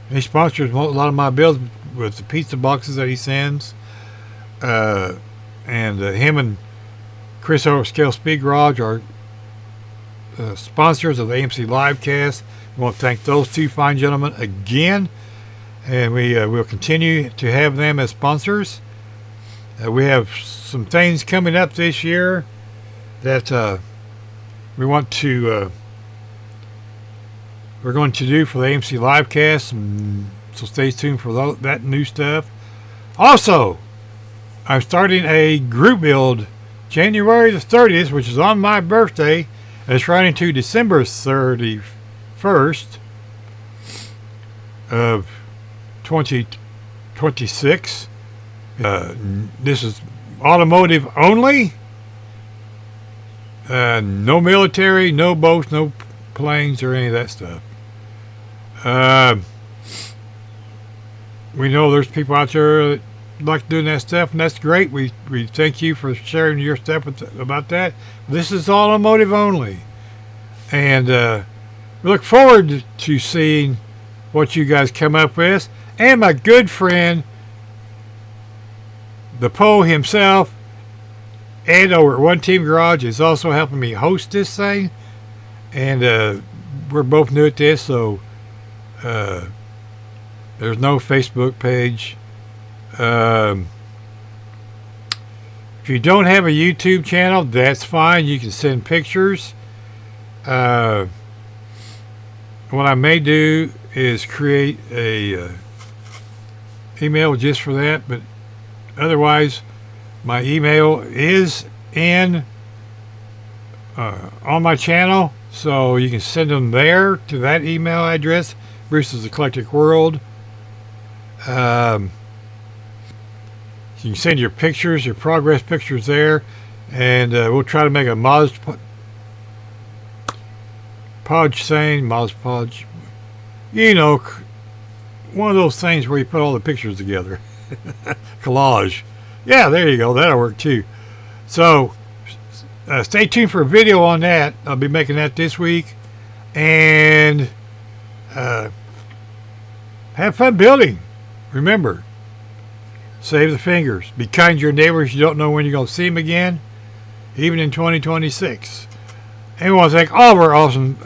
he sponsors a lot of my builds with the pizza boxes that he sends. And him and Chris over Scale Speed Garage are sponsors of the AMCE livecast. We want to thank those two fine gentlemen again, and we will continue to have them as sponsors. We have some things coming up this year that we want to we're going to do for the AMCE livecast, so stay tuned for that new stuff. Also, I'm starting a group build January the 30th, which is on my birthday, and it's running to December 31st of 2026. This is automotive only. No military, no boats, no planes, or any of that stuff. We know there's people out there that like doing that stuff, and that's great. We thank you for sharing your stuff about that. This is automotive only, and we look forward to seeing what you guys come up with. And my good friend, the Poe himself, Ed over at One Team Garage, is also helping me host this thing, and we're both new at this, so there's no Facebook page. If you don't have a YouTube channel, that's fine. You can send pictures. What I may do is create a email just for that, but otherwise my email is in on my channel, so you can send them there to that email address, Bruce's Eclectic World. You can send your pictures, your progress pictures there, and we'll try to make a Mod Podge thing, Mod Podge, you know, one of those things where you put all the pictures together. Collage. Yeah, there you go. That'll work too. So, stay tuned for a video on that. I'll be making that this week. And have fun building. Remember, save the fingers. Be kind to your neighbors. You don't know when you're going to see them again, even in 2026. And we want to thank all of our awesome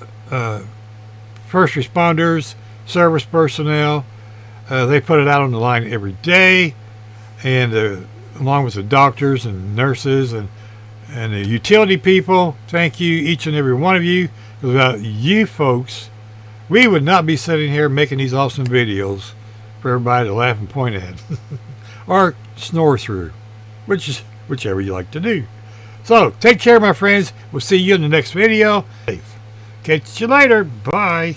first responders, service personnel. They put it out on the line every day, and along with the doctors and nurses and the utility people. Thank you, each and every one of you. Without you folks, we would not be sitting here making these awesome videos for everybody to laugh and point at or snore through. whichever you like to do. So, take care, my friends. We'll see you in the next video. Catch you later. Bye.